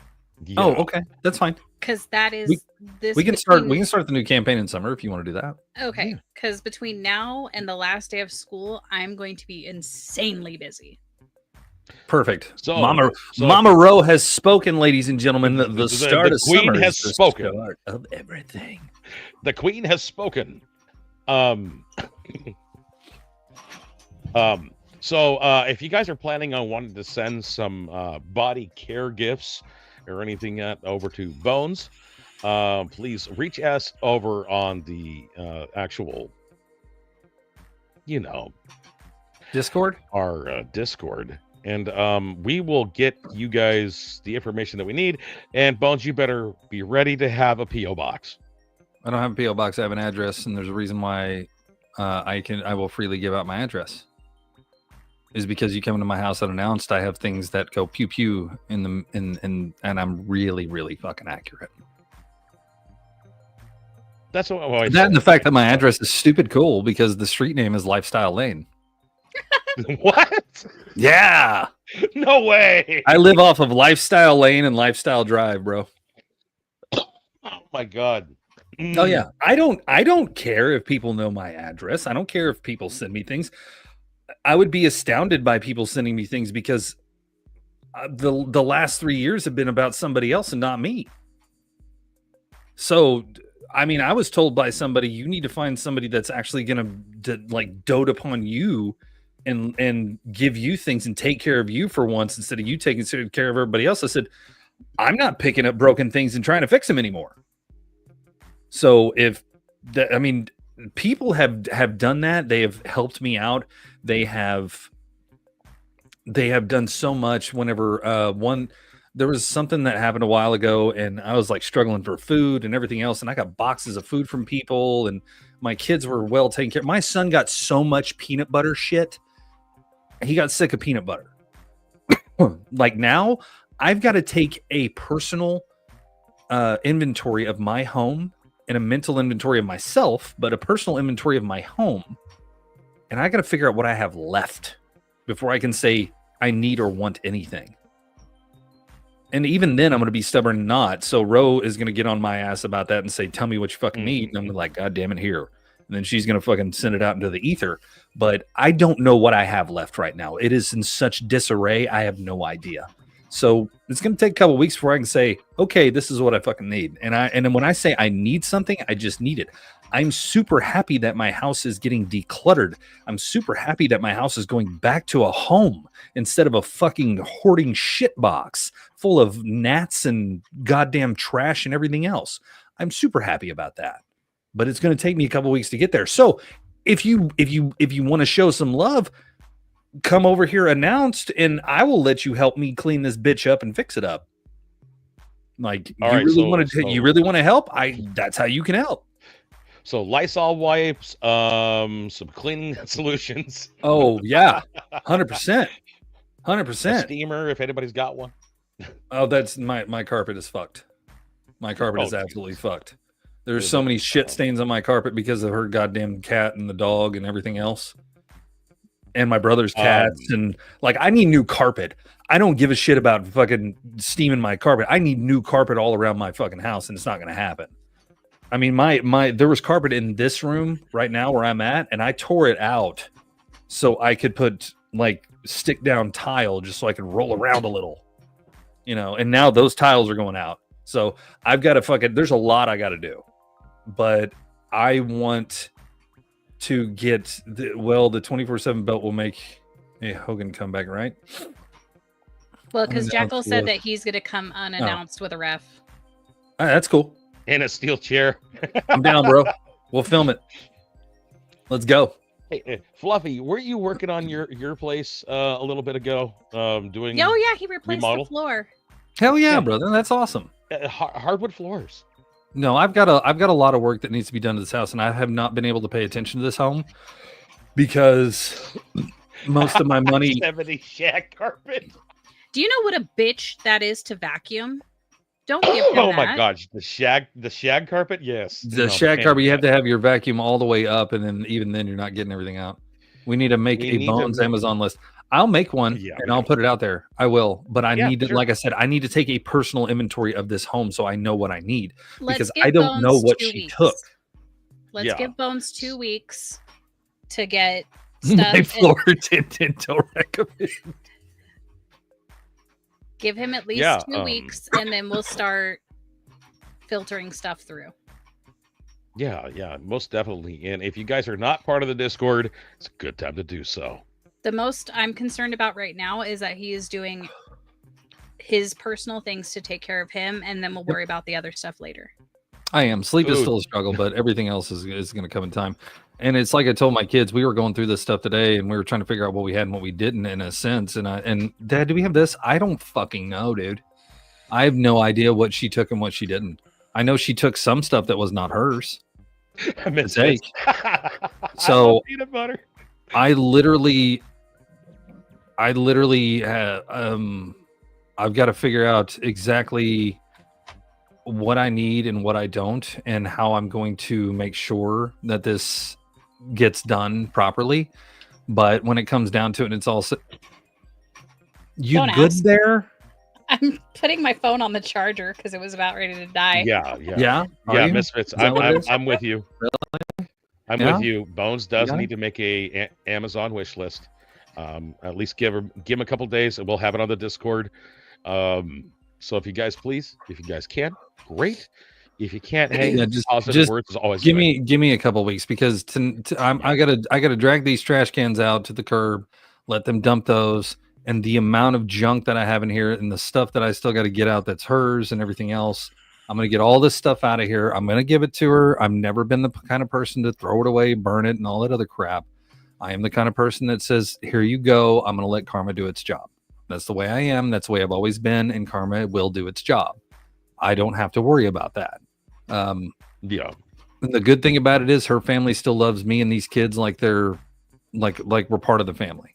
Yeah. Oh, okay, that's fine. Because that is we can start the new campaign in summer if you want to do that. Okay, because between now and the last day of school, I'm going to be insanely busy. Perfect. So Mama Ro has spoken, ladies and gentlemen. The start of Queen summer has is the spoken. Start of everything. The Queen has spoken. So if you guys are planning on wanting to send some body care gifts or anything over to Bones, please reach us over on the actual, Discord, our Discord, and we will get you guys the information that we need. And Bones, you better be ready to have a PO box. I don't have a PO box. I have an address, and there's a reason why I will freely give out my address. Is because you come into my house unannounced. I have things that go pew pew and I'm really, really fucking accurate. That's what and the fact that my address is stupid cool because the street name is Lifestyle Lane. What? Yeah. No way. I live off of Lifestyle Lane and Lifestyle Drive, bro. Oh my God. Oh yeah. I don't care if people know my address. I don't care if people send me things. I would be astounded by people sending me things because the last 3 years have been about somebody else and not me. So, I mean, I was told by somebody, you need to find somebody that's actually going to like dote upon you and give you things and take care of you for once instead of you taking care of everybody else. I said, I'm not picking up broken things and trying to fix them anymore. So people have done that. They have helped me out. They have done so much. Whenever there was something that happened a while ago and I was like struggling for food and everything else, and I got boxes of food from people and my kids were well taken care of. My son got so much peanut butter shit. He got sick of peanut butter. Like now I've got to take a personal inventory of my home and a mental inventory of myself, but a personal inventory of my home. And I got to figure out what I have left before I can say I need or want anything. And even then, I'm going to be stubborn not. So Ro is going to get on my ass about that and say, tell me what you fucking need. And I'm like, God damn it, here. And then she's going to fucking send it out into the ether. But I don't know what I have left right now. It is in such disarray. I have no idea. So it's going to take a couple of weeks before I can say, okay, this is what I fucking need. And then when I say I need something, I just need it. I'm super happy that my house is getting decluttered. I'm super happy that my house is going back to a home instead of a fucking hoarding shit box full of gnats and goddamn trash and everything else. I'm super happy about that. But it's going to take me a couple weeks to get there. So if you want to show some love, come over here announced, and I will let you help me clean this bitch up and fix it up. Like, you really want to help? That's how you can help. So Lysol wipes, some cleaning solutions. Oh yeah, 100%, 100%. Steamer, if anybody's got one. Oh, that's my carpet is fucked. My carpet is absolutely fucked. There's so many shit stains on my carpet because of her goddamn cat and the dog and everything else. And my brother's cats. And like, I need new carpet. I don't give a shit about fucking steaming my carpet. I need new carpet all around my fucking house, and it's not going to happen. I mean, there was carpet in this room right now where I'm at, and I tore it out so I could put like stick down tile just so I could roll around a little, you know, and now those tiles are going out. So I've got to there's a lot I got to do, but I want to get the 24/7 belt will make Hogan come back, right? Well, because Jackal said that he's going to come unannounced with a ref. All right, that's cool. In a steel chair. I'm down, bro. We'll film it. Let's go. Hey, Fluffy, were you working on your place a little bit ago? Doing? Oh yeah, he replaced remodel? the floor. Hell yeah, brother. That's awesome. Hardwood floors. No, I've got a lot of work that needs to be done to this house, and I have not been able to pay attention to this home because most of my money. 70 shag carpet. Do you know what a bitch that is to vacuum? Don't give him Oh that. my gosh, the shag carpet, yes. The shag carpet, you have to have your vacuum all the way up, and then even then you're not getting everything out. We need to make a Bones Amazon list. I'll make one and I'll put it out there. I will, but I need to, like I said, I need to take a personal inventory of this home so I know what I need because I don't know what she took. Let's give Bones 2 weeks to get stuff. My floor tinted to recommend. Give him at least 2 weeks, and then we'll start filtering stuff through. Yeah, most definitely. And if you guys are not part of the Discord, it's a good time to do so. The most I'm concerned about right now is that he is doing his personal things to take care of him, and then we'll worry about the other stuff later. I am. Sleep is still a struggle, but everything else is going to come in time. And it's like I told my kids, we were going through this stuff today, and we were trying to figure out what we had and what we didn't, in a sense. And Dad, do we have this? I don't fucking know, dude. I have no idea what she took and what she didn't. I know she took some stuff that was not hers. To take. So peanut butter. I literally, I've got to figure out exactly what I need and what I don't, and how I'm going to make sure that this gets done properly. But when it comes down to it, it's all you Don't good ask. there? I'm putting my phone on the charger because it was about ready to die. Yeah. Misfits. I'm with you. Really? I'm with you. Bones does need to make a Amazon wish list. At least give him a couple days, and we'll have it on the Discord. So if you guys can, great. If you can't, hey, positive words is always give good. me a couple weeks because I gotta drag these trash cans out to the curb, let them dump those, and the amount of junk that I have in here and the stuff that I still got to get out that's hers and everything else. I'm gonna get all this stuff out of here. I'm gonna give it to her. I've never been the kind of person to throw it away, burn it, and all that other crap. I am the kind of person that says, "Here you go. I'm gonna let karma do its job." That's the way I am. That's the way I've always been, and karma will do its job. I don't have to worry about that. Yeah. And the good thing about it is her family still loves me and these kids like they're like we're part of the family.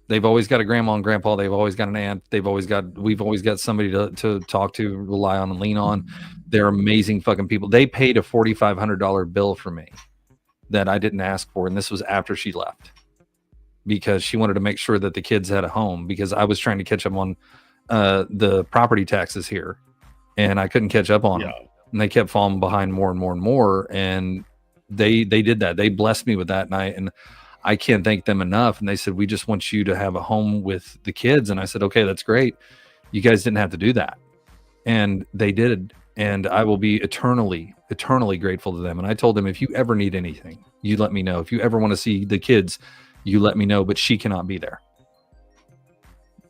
They've always got a grandma and grandpa. They've always got an aunt. We've always got somebody to talk to, rely on, and lean on. They're amazing fucking people. They paid a $4,500 bill for me that I didn't ask for. And this was after she left because she wanted to make sure that the kids had a home, because I was trying to catch up on the property taxes here and I couldn't catch up on them. And they kept falling behind more and more and more. And they did that. They blessed me with that night. And I can't thank them enough. And they said, we just want you to have a home with the kids. And I said, okay, that's great. You guys didn't have to do that. And they did. And I will be eternally grateful to them. And I told them, if you ever need anything, you let me know. If you ever want to see the kids, you let me know, but she cannot be there.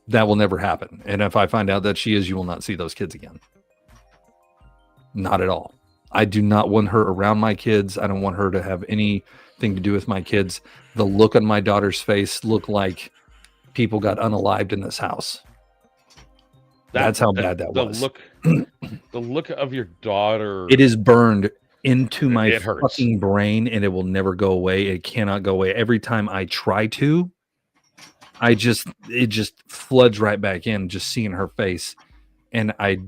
That will never happen. And if I find out that she is, you will not see those kids again. Not at all. I do not want her around my kids. I don't want her to have anything to do with my kids. The look on my daughter's face looked like people got unalived in this house. That's how bad that was. The look of your daughter. It is burned into my It hurts. fucking brain, and it will never go away. It cannot go away. Every time I try to, it just floods right back in, just seeing her face. And I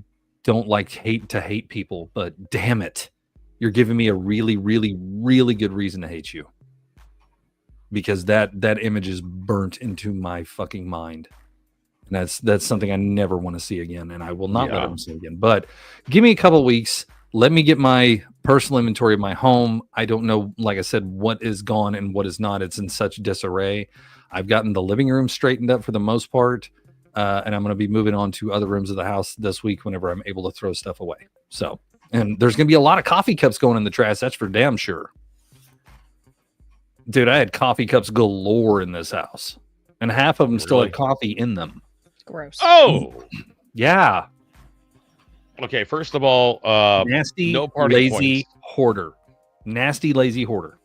don't hate people, but damn it, you're giving me a really, really, really good reason to hate you. Because that image is burnt into my fucking mind. And that's something I never want to see again, and I will not let them see again. But give me a couple weeks. Let me get my personal inventory of my home. I don't know, like I said, what is gone and what is not. It's in such disarray. I've gotten the living room straightened up for the most part, and I'm going to be moving on to other rooms of the house this week whenever I'm able to throw stuff away. So, and there's going to be a lot of coffee cups going in the trash. That's for damn sure. Dude, I had coffee cups galore in this house, and half of them still had coffee in them. Gross. Oh, yeah. Okay, first of all, nasty, no party lazy points. hoarder. Nasty, lazy hoarder.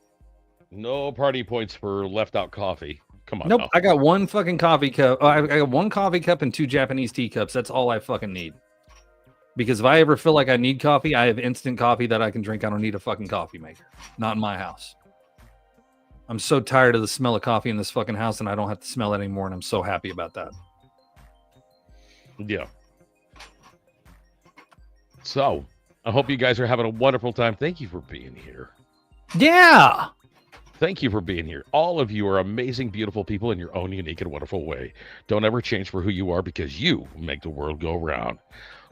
No party points for left out coffee. Come on. Nope. now. I got one fucking coffee cup. I got one coffee cup and 2 Japanese teacups. That's all I fucking need. Because if I ever feel like I need coffee, I have instant coffee that I can drink. I don't need a fucking coffee maker. Not in my house. I'm so tired of the smell of coffee in this fucking house, and I don't have to smell it anymore, and I'm so happy about that. Yeah. So, I hope you guys are having a wonderful time. Thank you for being here. Yeah. Thank you for being here. All of you are amazing, beautiful people in your own unique and wonderful way. Don't ever change for who you are, because you make the world go round.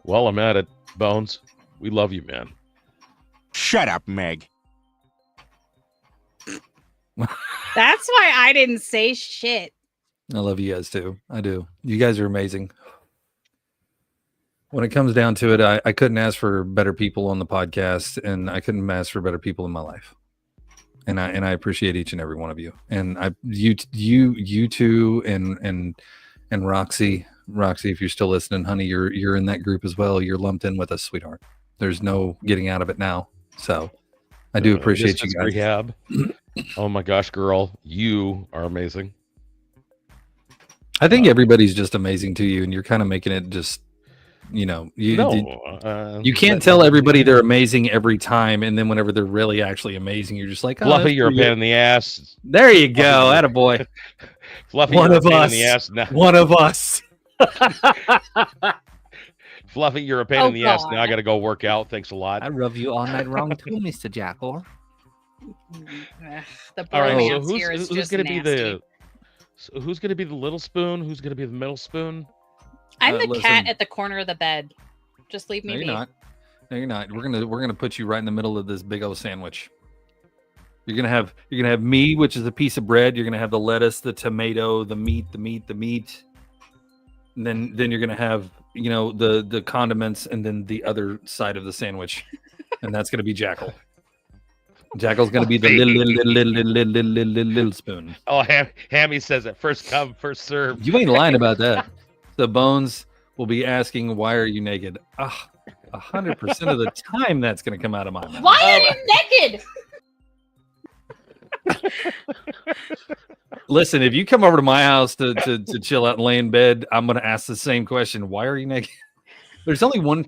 Well, I'm at it, Bones. We love you, man. Shut up, Meg. That's why I didn't say shit. I love you guys too. I do. You guys are amazing. When it comes down to it, I couldn't ask for better people on the podcast, and I couldn't ask for better people in my life. And I appreciate each and every one of you. And you two and Roxy, if you're still listening, honey, you're in that group as well. You're lumped in with us, sweetheart. There's no getting out of it now. So I do appreciate you guys. Rehab. Oh my gosh, girl, you are amazing. I think everybody's just amazing to you, and you're kind of making it just, you can't tell everybody they're amazing every time, and then whenever they're really actually amazing, you're just like, oh, Fluffy, you're a pain in the ass. There you go, attaboy. Fluffy, One you're of a pain us. in the ass now. One of us. Fluffy, you're a pain in the ass. Now I got to go work out. Thanks a lot. I rub you all night long too, Mr. Jackal. The All right, bromance so here is who's just going to be nasty. who's going to be the little spoon? Who's going to be the middle spoon? I'm the listen. cat at the corner of the bed. Just leave me No, be. you're not. No, you're not. We're gonna put you right in the middle of this big old sandwich. You're gonna have me, which is a piece of bread. You're gonna have the lettuce, the tomato, the meat. And then you're gonna have, the condiments, and then the other side of the sandwich, and that's gonna be Jackal. Jackal's gonna be the little spoon. Oh, Hammy says it. First come, first serve. You ain't lying about that. The Bones will be asking, "Why are you naked?" 100% of the time, that's going to come out of my mouth. Why are you naked? Listen, if you come over to my house to chill out and lay in bed, I'm going to ask the same question. Why are you naked? There's only one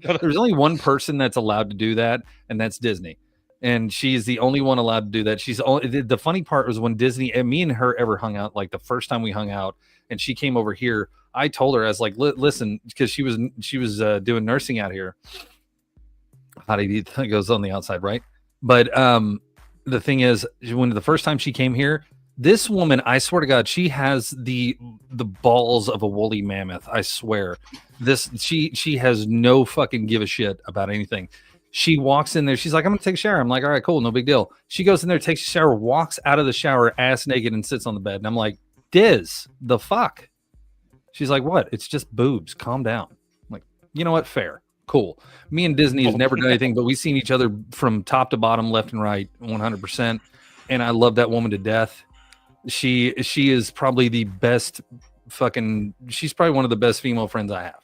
person that's allowed to do that, and that's Disney. and she's the only one allowed to do that. The funny part was when Disney and me and her ever hung out, like the first time we hung out, and she came over here. I told her, I was like, listen, because she was doing nursing out here. How do you think it goes on the outside, right? But the thing is, when the first time she came here, this woman, I swear to God, she has the balls of a woolly mammoth. I swear, she has no fucking give a shit about anything. She walks in there. She's like, I'm gonna take a shower. I'm like, all right, cool, no big deal. She goes in there, takes a shower, walks out of the shower ass naked, and sits on the bed. And I'm like, Diz, the fuck? She's like, what? It's just boobs. Calm down. I'm like, you know what? Fair. Cool. Me and Disney has never done anything, but we've seen each other from top to bottom, left and right, 100%. And I love that woman to death. She is probably the best she's probably one of the best female friends I have.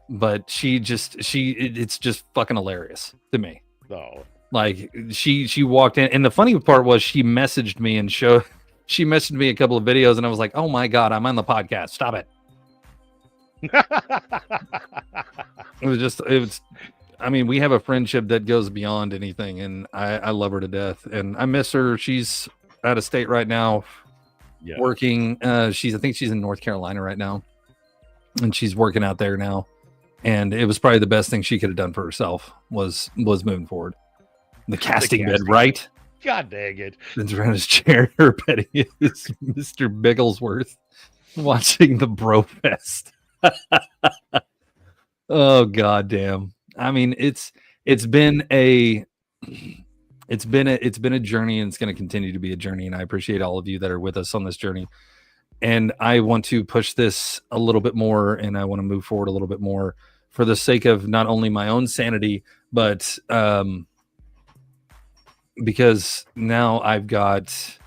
But it's just fucking hilarious to me. No. Like she walked in, and the funny part was she messaged me a couple of videos, and I was like, oh my God, I'm on the podcast. Stop it. I mean, we have a friendship that goes beyond anything, and I love her to death, and I miss her. She's out of state right now, working. I think she's in North Carolina right now, and she's working out there now. And it was probably the best thing she could have done for herself was moving forward. The casting bed, right? God dang it. Sits around his chair, her petty is Mr. Bigglesworth watching the Bro Fest. Oh god damn. I mean, it's been a journey, and it's going to continue to be a journey, and I appreciate all of you that are with us on this journey. And I want to push this a little bit more, and I want to move forward a little bit more for the sake of not only my own sanity, but because now I've got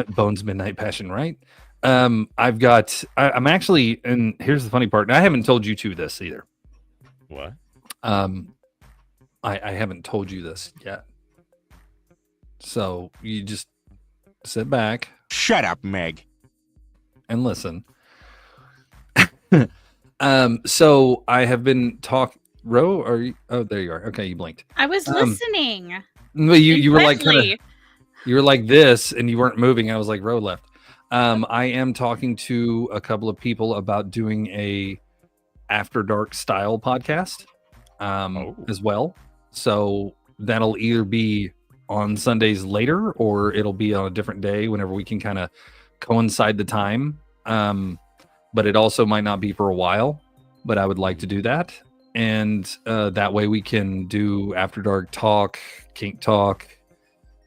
Bones Midnight Passion, right? I'm actually, and here's the funny part. I haven't told you two this either. What? I haven't told you this yet. So you just sit back. Shut up, Meg. And listen. So I have been Ro, are you? Oh, there you are. Okay, you blinked. I was listening. Well, you were like you were like this, and you weren't moving. I was like, Ro left. I am talking to a couple of people about doing a After Dark style podcast as well. So that'll either be on Sundays later, or it'll be on a different day whenever we can kind of coincide the time. But it also might not be for a while, but I would like to do that. And that way we can do After Dark talk, kink talk,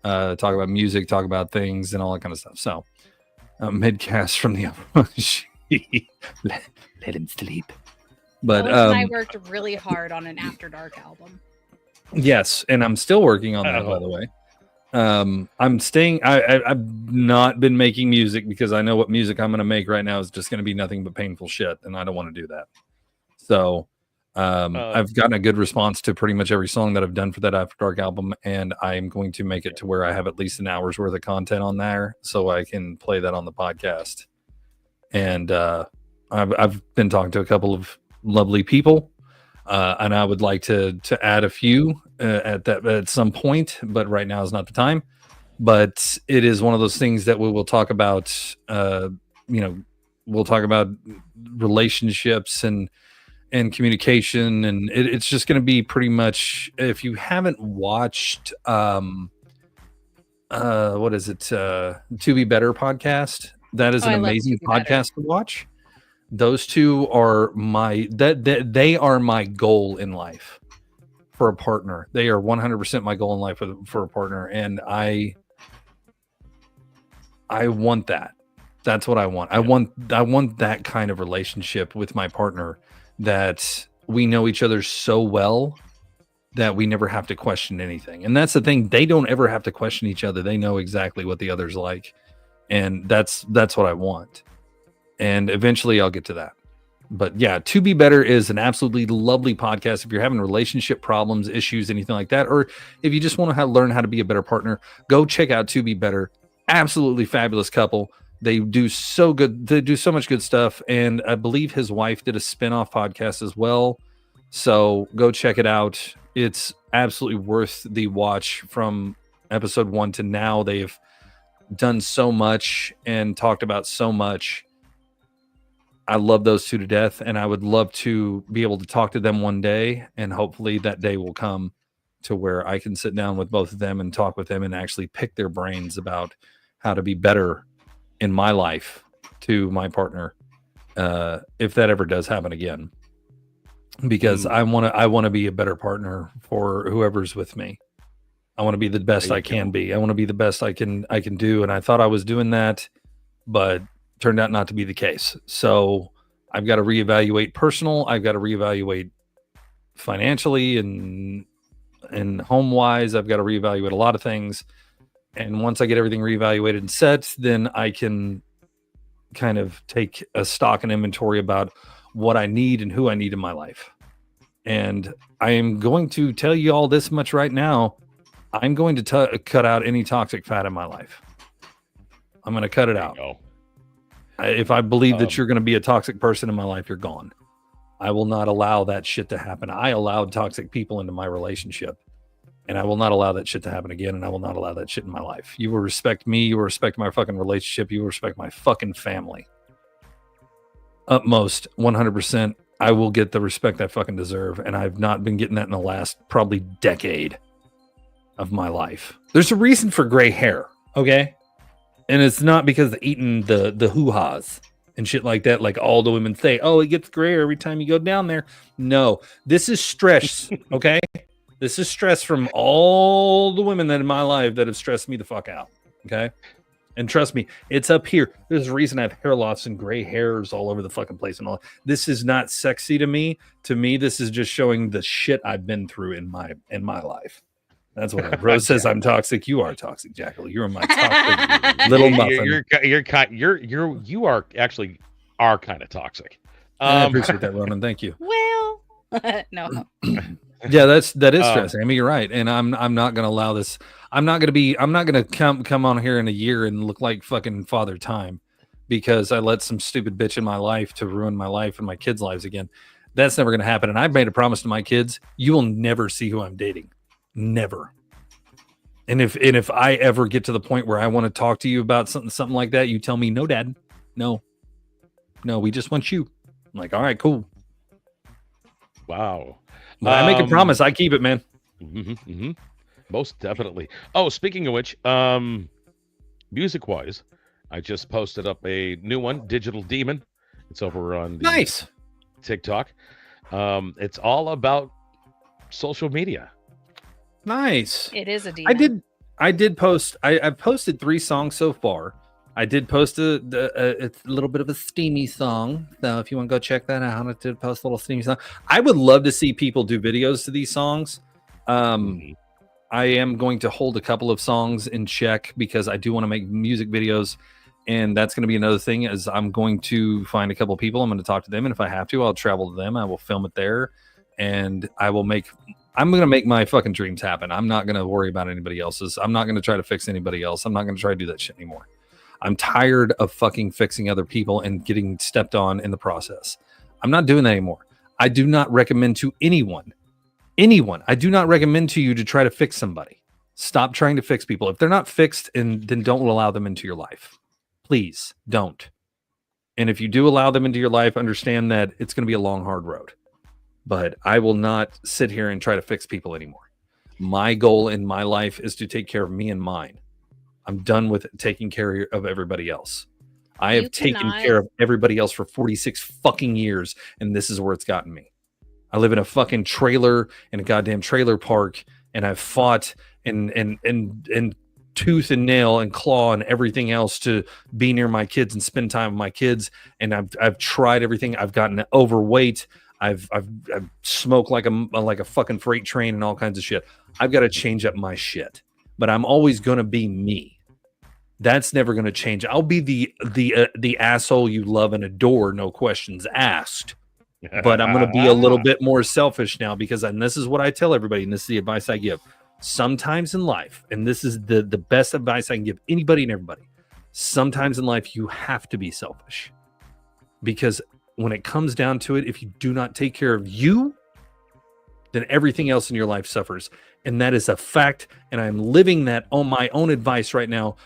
talk about music, talk about things and all that kind of stuff. So midcast from the let him sleep. But Bones and I worked really hard on an After Dark album. Yes, and I'm still working on that, by the way. I've not been making music because I know what music I'm going to make right now is just going to be nothing but painful shit, and I don't want to do that. So I've gotten a good response to pretty much every song that I've done for that After Dark album, and I'm going to make it to where I have at least an hour's worth of content on there so I can play that on the podcast. And I've been talking to a couple of lovely people, and I would like to add a few at some point, but right now is not the time. But it is one of those things that we will talk about. We'll talk about relationships and communication, and it's just going to be pretty much. If you haven't watched, what is it? To Be Better podcast. That is an amazing podcast to watch. Those two are they are my goal in life for a partner. They are 100% my goal in life for a partner, and I want that. That's what I want. I want that kind of relationship with my partner, that we know each other so well that we never have to question anything. And that's the thing. They don't ever have to question each other. They know exactly what the other's like. And that's what I want. And eventually I'll get to that. But yeah, To Be Better is an absolutely lovely podcast. If you're having relationship problems, issues, anything like that, or if you just want to learn how to be a better partner, go check out To Be Better. Absolutely fabulous couple. They do so good. They do so much good stuff. And I believe his wife did a spin-off podcast as well. So go check it out. it's absolutely worth the watch from episode 1 to now. They've done so much and talked about so much. I love those two to death, and I would love to be able to talk to them one day, and hopefully that day will come to where I can sit down with both of them and talk with them and actually pick their brains about how to be better in my life to my partner, if that ever does happen again. Because I want to be a better partner for whoever's with me. I want to be the best I can be. I want to be the best I can do. And I thought I was doing that, but turned out not to be the case. So I've got to reevaluate personal. I've got to reevaluate financially and home wise. I've got to reevaluate a lot of things. And once I get everything reevaluated and set, then I can kind of take a stock and inventory about what I need and who I need in my life. And I am going to tell you all this much right now. I'm going to cut out any toxic fat in my life. I'm going to cut it out. If I believe that you're going to be a toxic person in my life, you're gone. I will not allow that shit to happen. I allowed toxic people into my relationship, and I will not allow that shit to happen again. And I will not allow that shit in my life. You will respect me. You will respect my fucking relationship. You will respect my fucking family. Utmost 100%. I will get the respect I fucking deserve. And I've not been getting that in the last probably decade of my life. There's a reason for gray hair. Okay. And it's not because of eating the hoo-has and shit like that. Like all the women say, oh, it gets grayer every time you go down there. No, this is stress. Okay. This is stress from all the women that in my life that have stressed me the fuck out. Okay. And trust me, it's up here. There's a reason I have hair loss and gray hairs all over the fucking place and all. This is not sexy to me. To me, this is just showing the shit I've been through in my life. That's what Rose says. I'm toxic. You are toxic, Jackal. You're my toxic little muffin. You are actually kind of toxic. I appreciate that, Ronan. Thank you. Well, no. Yeah, that is stress, Amy. You're right, and I'm not going to allow this. I'm not going to come on here in a year and look like fucking Father Time because I let some stupid bitch in my life to ruin my life and my kids' lives again. That's never going to happen. And I've made a promise to my kids: you will never see who I'm dating, never. And if I ever get to the point where I want to talk to you about something like that, you tell me, no, Dad, no, we just want you. I'm like, all right, cool. Wow. But I make a promise, I keep it, man. Most definitely. Oh, speaking of which, music-wise, I just posted up a new one, Digital Demon. It's over on nice TikTok. It's all about social media. Nice. It is a demon. I did post. I've posted 3 songs so far. I did post it's a little bit of a steamy song. So if you want to go check that out, I did post a little steamy song. I would love to see people do videos to these songs. I am going to hold a couple of songs in check because I do want to make music videos. And that's going to be another thing is I'm going to find a couple of people. I'm going to talk to them. And if I have to, I'll travel to them. I will film it there. And I'm going to make my fucking dreams happen. I'm not going to worry about anybody else's. I'm not going to try to fix anybody else. I'm not going to try to do that shit anymore. I'm tired of fucking fixing other people and getting stepped on in the process. I'm not doing that anymore. I do not recommend to anyone, I do not recommend to you to try to fix somebody. Stop trying to fix people. If they're not fixed, then don't allow them into your life. Please don't. And if you do allow them into your life, understand that it's going to be a long, hard road. But I will not sit here and try to fix people anymore. My goal in my life is to take care of me and mine. I'm done with taking care of everybody else. I have taken care of everybody else for 46 fucking years, and this is where it's gotten me. I live in a fucking trailer in a goddamn trailer park, and I've fought and tooth and nail and claw and everything else to be near my kids and spend time with my kids. And I've tried everything. I've gotten overweight. I've smoked like a fucking freight train and all kinds of shit. I've got to change up my shit, but I'm always going to be me. That's never going to change. I'll be the asshole you love and adore, no questions asked. But I'm going to be a little bit more selfish now because, and this is what I tell everybody, and this is the advice I give. Sometimes in life, and this is the best advice I can give anybody and everybody. Sometimes in life, you have to be selfish because when it comes down to it, if you do not take care of you, then everything else in your life suffers. And that is a fact. And I'm living that on my own advice right now.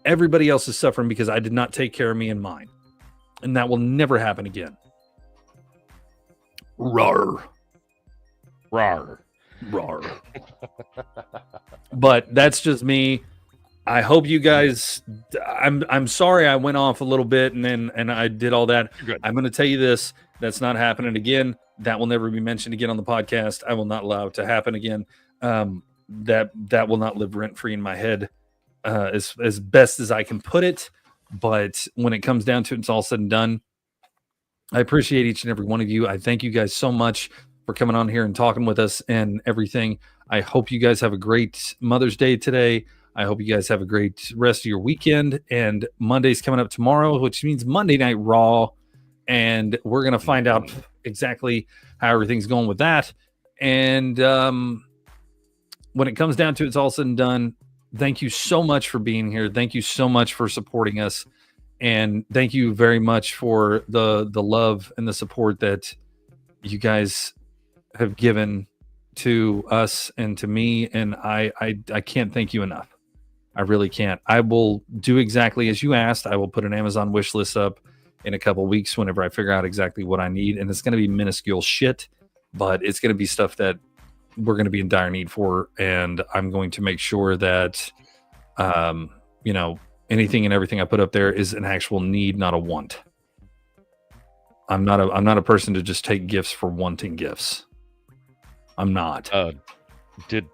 Everybody else is suffering because I did not take care of me and mine. And that will never happen again. Rawr. Rawr. Rawr. But that's just me. I hope you guys, I'm sorry I went off a little bit and I did all that. I'm going to tell you this. That's not happening again. That will never be mentioned again on the podcast. I will not allow it to happen again. That will not live rent free in my head as best as I can put it. But when it comes down to it, it's all said and done. I appreciate each and every one of you. I thank you guys so much for coming on here and talking with us and everything. I hope you guys have a great Mother's Day today. I hope you guys have a great rest of your weekend. And Monday's coming up tomorrow, which means Monday Night Raw. And we're going to find out exactly how everything's going with that. And when it comes down to it, it's all said and done. Thank you so much for being here. Thank you so much for supporting us. And thank you very much for the love and the support that you guys have given to us and to me. And I can't thank you enough. I really can't. I will do exactly as you asked. I will put an Amazon wish list up in a couple of weeks whenever I figure out exactly what I need. And it's going to be minuscule shit, but it's going to be stuff that we're going to be in dire need for. And I'm going to make sure that, anything and everything I put up there is an actual need, not a want. I'm not a person to just take gifts for wanting gifts. I'm not. Did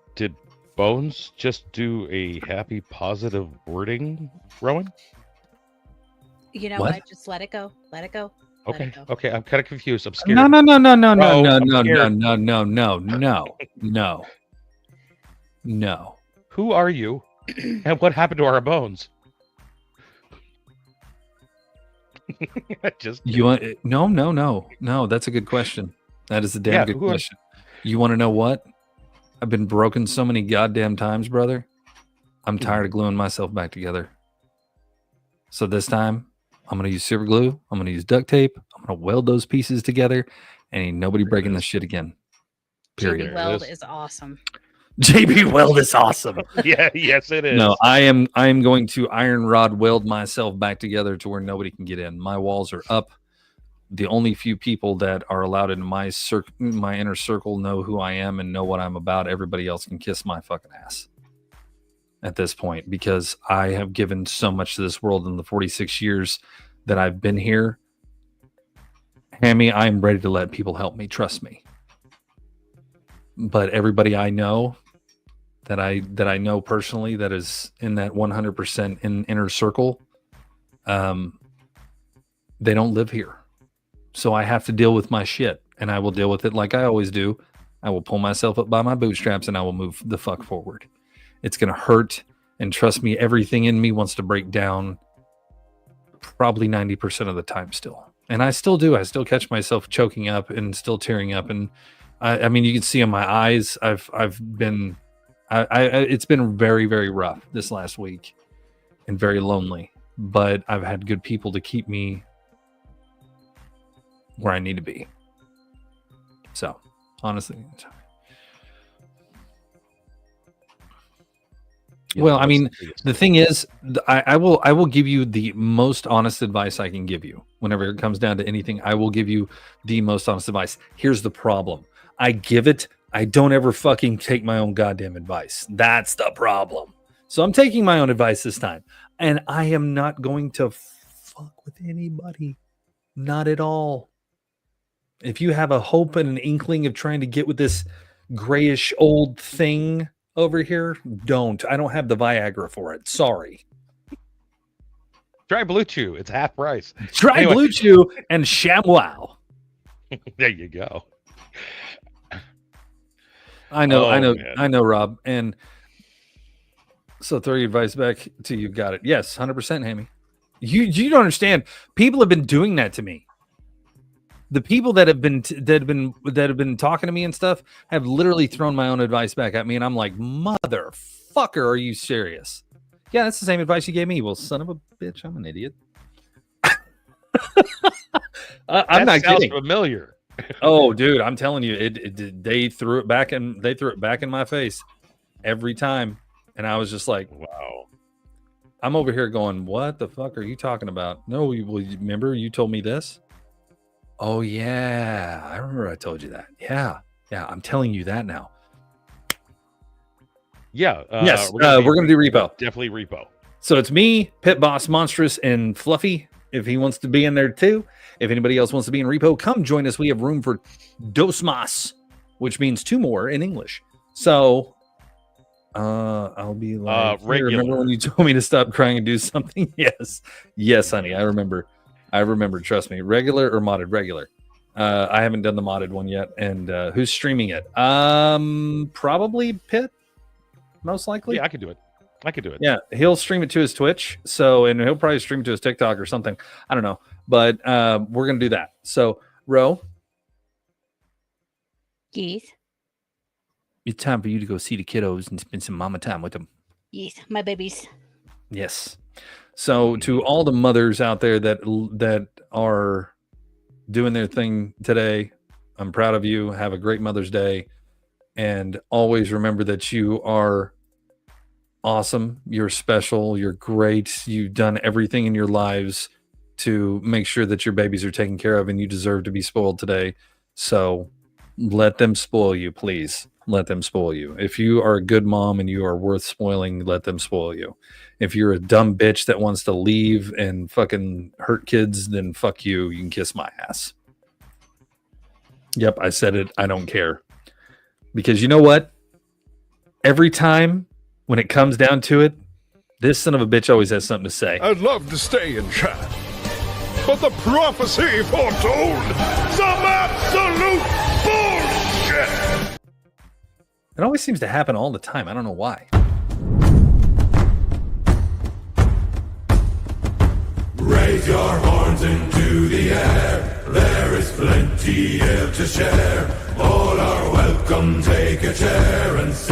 Bones just do a happy positive wording, Rowan? You know What? what? Just let it go. Let it go. Okay. Okay. I'm kind of confused. I'm scared. No. Who are you? And what happened to our bones? Just You want no. That's a good question. That is a damn good who are- question. You want to know what? I've been broken so many goddamn times, brother. I'm tired of gluing myself back together. So this time, I'm gonna use super glue. I'm gonna use duct tape. I'm gonna weld those pieces together, and ain't nobody breaking this shit again. Period. JB Weld is awesome. JB Weld is awesome. Yeah, yes, it is. No, I am going to iron rod weld myself back together to where nobody can get in. My walls are up. The only few people that are allowed in my inner circle know who I am and know what I'm about. Everybody else can kiss my fucking ass at this point, because I have given so much to this world in the 46 years that I've been here. Hammy, I'm ready to let people help me. Trust me. But everybody I know that I know personally that is in that 100% in inner circle, they don't live here. So I have to deal with my shit, and I will deal with it like I always do. I will pull myself up by my bootstraps and I will move the fuck forward. It's going to hurt, and trust me, everything in me wants to break down probably 90% of the time still. And I still do. I still catch myself choking up and still tearing up. And I mean, you can see in my eyes, it's been very, very rough this last week and very lonely, but I've had good people to keep me where I need to be. So honestly, well, I mean, the thing is, I will give you the most honest advice I can give you. Whenever it comes down to anything, I will give you the most honest advice. Here's the problem. I give it. I don't ever fucking take my own goddamn advice. That's the problem. So I'm taking my own advice this time. And I am not going to fuck with anybody. Not at all. If you have a hope and an inkling of trying to get with this grayish old thing over here, don't. I don't have the Viagra for it. Sorry. Try Blue Chew. It's half price. Try Anyway. Blue Chew and ShamWow. There you go. I know, man. I know, Rob. And so throw your advice back to you. Got it. Yes, 100%, Hammy. You don't understand. People have been doing that to me. The people that have been talking to me and stuff have literally thrown my own advice back at me, and I'm like, motherfucker, are you serious? Yeah, that's the same advice you gave me. Well, son of a bitch, I'm an idiot. I'm not sounds kidding. familiar. Oh, dude, I'm telling you, they threw it back in my face every time, and I was just like, wow. I'm over here going, what the fuck are you talking about? No, remember you told me this? Oh yeah, I remember I told you that. Yeah, I'm telling you that now. Yeah. Yes, we're gonna do repo. Definitely repo. So it's me, Pit Boss, Monstrous, and Fluffy. If he wants to be in there too. If anybody else wants to be in repo, come join us. We have room for dos más, which means 2 more in English. So I'll be like, hey, remember when you told me to stop crying and do something? Yes, honey. I remember. Trust me. Regular or modded? Regular. I haven't done the modded one yet. And who's streaming it? Probably Pit, most likely. Yeah, I could do it. Yeah, he'll stream it to his Twitch. And he'll probably stream it to his TikTok or something. I don't know. But we're gonna do that. So, Ro. Yes. It's time for you to go see the kiddos and spend some mama time with them. Yes, my babies. Yes. So to all the mothers out there that are doing their thing today, I'm proud of you. Have a great Mother's Day. And always remember that you are awesome. You're special. You're great. You've done everything in your lives to make sure that your babies are taken care of, and you deserve to be spoiled today. So let them spoil you, please. Let them spoil you. If you are a good mom and you are worth spoiling, let them spoil you. If you're a dumb bitch that wants to leave and fucking hurt kids, then fuck you. You can kiss my ass. Yep, I said it. I don't care. Because you know what? Every time when it comes down to it, this son of a bitch always has something to say. I'd love to stay in chat, but the prophecy foretold some absolute bullshit. It always seems to happen all the time. I don't know why. Raise your horns into the air. There is plenty here to share. All are welcome. Take a chair and